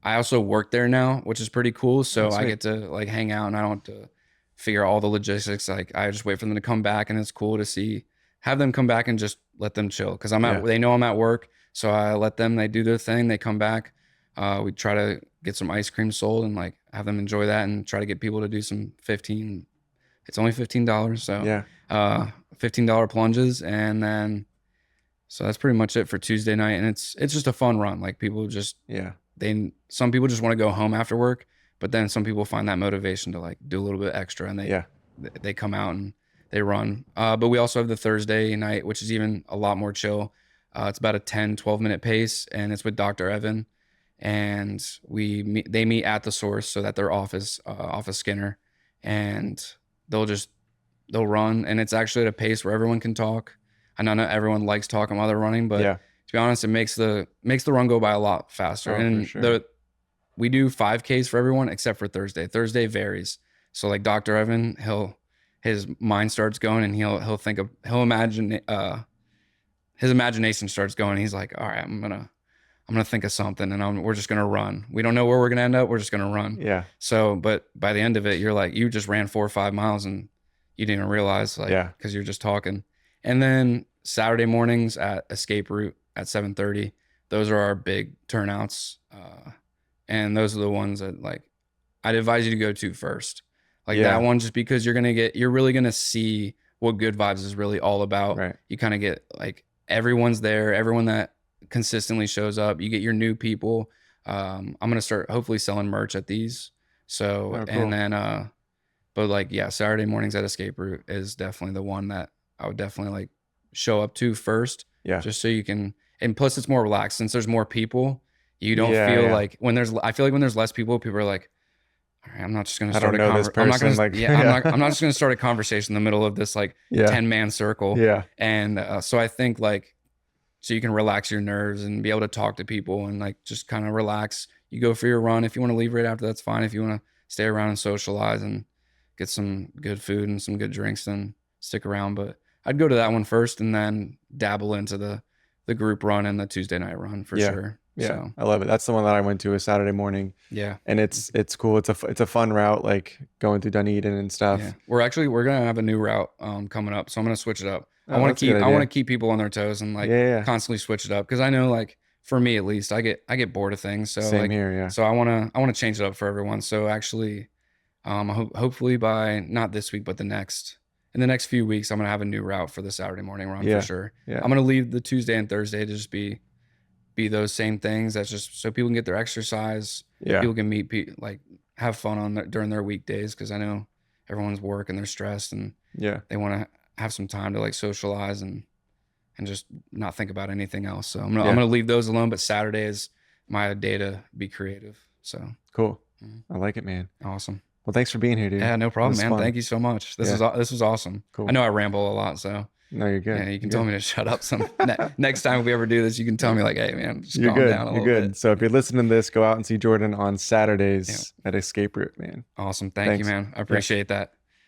Speaker 2: I also work there now, which is pretty cool.
Speaker 1: Oh,
Speaker 2: So I
Speaker 1: sweet.
Speaker 2: get to like hang out, and I don't have to figure out all the logistics. Like I just wait for them to come back, and it's cool to have them come back and just let them chill. Cause
Speaker 1: Yeah.
Speaker 2: they know I'm at work. So I let them, they do their thing. They come back. We try to get some ice cream sold and like have them enjoy that, and try to get people to do some it's only $15. So,
Speaker 1: Yeah.
Speaker 2: $15 plunges. And then, so that's pretty much it for Tuesday night. And it's just a fun run. Like people just,
Speaker 1: Yeah.
Speaker 2: some people just want to go home after work, but then some people find that motivation to like do a little bit extra, and
Speaker 1: Yeah.
Speaker 2: they come out and they run. But we also have the Thursday night, which is even a lot more chill. It's about a 10-12 minute pace, and it's with Dr. Evan, and they meet at the source, so that their office Skinner, and they'll run, and it's actually at a pace where everyone can talk. I know not everyone likes talking while they're running, but
Speaker 1: Yeah.
Speaker 2: to be honest, it makes the run go by a lot faster.
Speaker 1: Oh, for
Speaker 2: And
Speaker 1: sure.
Speaker 2: we do 5Ks for everyone except for Thursday. Thursday varies. So like Dr. Evan, his mind starts going, and he'll imagine his imagination starts going. He's like, all right, I'm gonna think of something, and we're just gonna run. We don't know where we're gonna end up. We're just gonna run.
Speaker 1: Yeah.
Speaker 2: So, but by the end of it, you're like, you just ran 4 or 5 miles, and you didn't even realize, like,
Speaker 1: Yeah.
Speaker 2: because you're just talking. And then Saturday mornings at Escape Route at 7:30, those are our big turnouts, and those are the ones that like I'd advise you to go to first. Like
Speaker 1: Yeah.
Speaker 2: that one, just because you're really gonna see what Good Vibes is really all about.
Speaker 1: Right.
Speaker 2: You kind of get like everyone's there, everyone that consistently shows up. You get your new people. I'm gonna start hopefully selling merch at these. So
Speaker 1: Oh, cool.
Speaker 2: and then but like yeah, Saturday mornings at Escape Route is definitely the one that I would definitely like show up to first.
Speaker 1: Yeah.
Speaker 2: Just so you can, and plus it's more relaxed since there's more people. You don't
Speaker 1: Yeah,
Speaker 2: feel
Speaker 1: yeah.
Speaker 2: like I feel like when there's less people, people are like, all right, I'm not just going to
Speaker 1: I
Speaker 2: start
Speaker 1: don't
Speaker 2: a
Speaker 1: know this
Speaker 2: I'm not going
Speaker 1: person.
Speaker 2: to,
Speaker 1: Like,
Speaker 2: yeah, I'm
Speaker 1: yeah,
Speaker 2: not just going to start a conversation in the middle of this like
Speaker 1: yeah,
Speaker 2: 10-man circle.
Speaker 1: yeah,
Speaker 2: And so I think like, so you can relax your nerves and be able to talk to people and like just kind of relax. You go for your run. If you want to leave right after, that's fine. If you want to stay around and socialize and get some good food and some good drinks, then stick around. But I'd go to that one first and then dabble into the group run and the Tuesday night run for
Speaker 1: yeah,
Speaker 2: sure.
Speaker 1: yeah.
Speaker 2: So
Speaker 1: I love it. That's the one that I went to a Saturday morning,
Speaker 2: yeah.
Speaker 1: and it's cool. It's a fun route, like going through Dunedin and
Speaker 2: Yeah.
Speaker 1: stuff.
Speaker 2: We're gonna have a new route coming up. So I'm gonna switch it up.
Speaker 1: Oh, that's a good
Speaker 2: I want to
Speaker 1: idea.
Speaker 2: keep people on their toes and like
Speaker 1: Yeah, yeah.
Speaker 2: constantly switch it up. Cause I know like for me at least, I get bored of things. So
Speaker 1: Same
Speaker 2: like
Speaker 1: here. Yeah,
Speaker 2: so I wanna change it up for everyone. So actually hopefully by not this week, but in the next few weeks, I'm gonna have a new route for the Saturday morning run for
Speaker 1: yeah,
Speaker 2: sure.
Speaker 1: yeah,
Speaker 2: I'm gonna leave the Tuesday and Thursday to just be those same things. That's just so people can get their exercise.
Speaker 1: yeah,
Speaker 2: People can meet people, like have fun during their weekdays. Cause I know everyone's work and they're stressed and
Speaker 1: yeah.
Speaker 2: they want to have some time to like socialize and just not think about anything else. So I'm
Speaker 1: Yeah.
Speaker 2: gonna leave those alone. But Saturday is my day to be creative. So
Speaker 1: Cool.
Speaker 2: mm,
Speaker 1: I like it, man.
Speaker 2: awesome.
Speaker 1: Well, thanks for being here, dude.
Speaker 2: Yeah, no
Speaker 1: It
Speaker 2: problem,
Speaker 1: was
Speaker 2: man.
Speaker 1: fun.
Speaker 2: Thank you so much.
Speaker 1: Yeah.
Speaker 2: This was awesome. I
Speaker 1: Cool.
Speaker 2: know I ramble a lot, so
Speaker 1: No, you're good.
Speaker 2: yeah, you can
Speaker 1: You're
Speaker 2: tell
Speaker 1: good.
Speaker 2: me to shut up. Next time if we ever do this, you can tell me like, hey, man, just
Speaker 1: You're
Speaker 2: calm
Speaker 1: good.
Speaker 2: down a
Speaker 1: You're
Speaker 2: little
Speaker 1: good.
Speaker 2: bit.
Speaker 1: So if you're listening to this, go out and see Jordan on
Speaker 2: Yeah,
Speaker 1: Saturdays at Escape Route, man.
Speaker 2: awesome. Thank you,
Speaker 1: Thanks.
Speaker 2: man. I
Speaker 1: Yeah.
Speaker 2: appreciate that.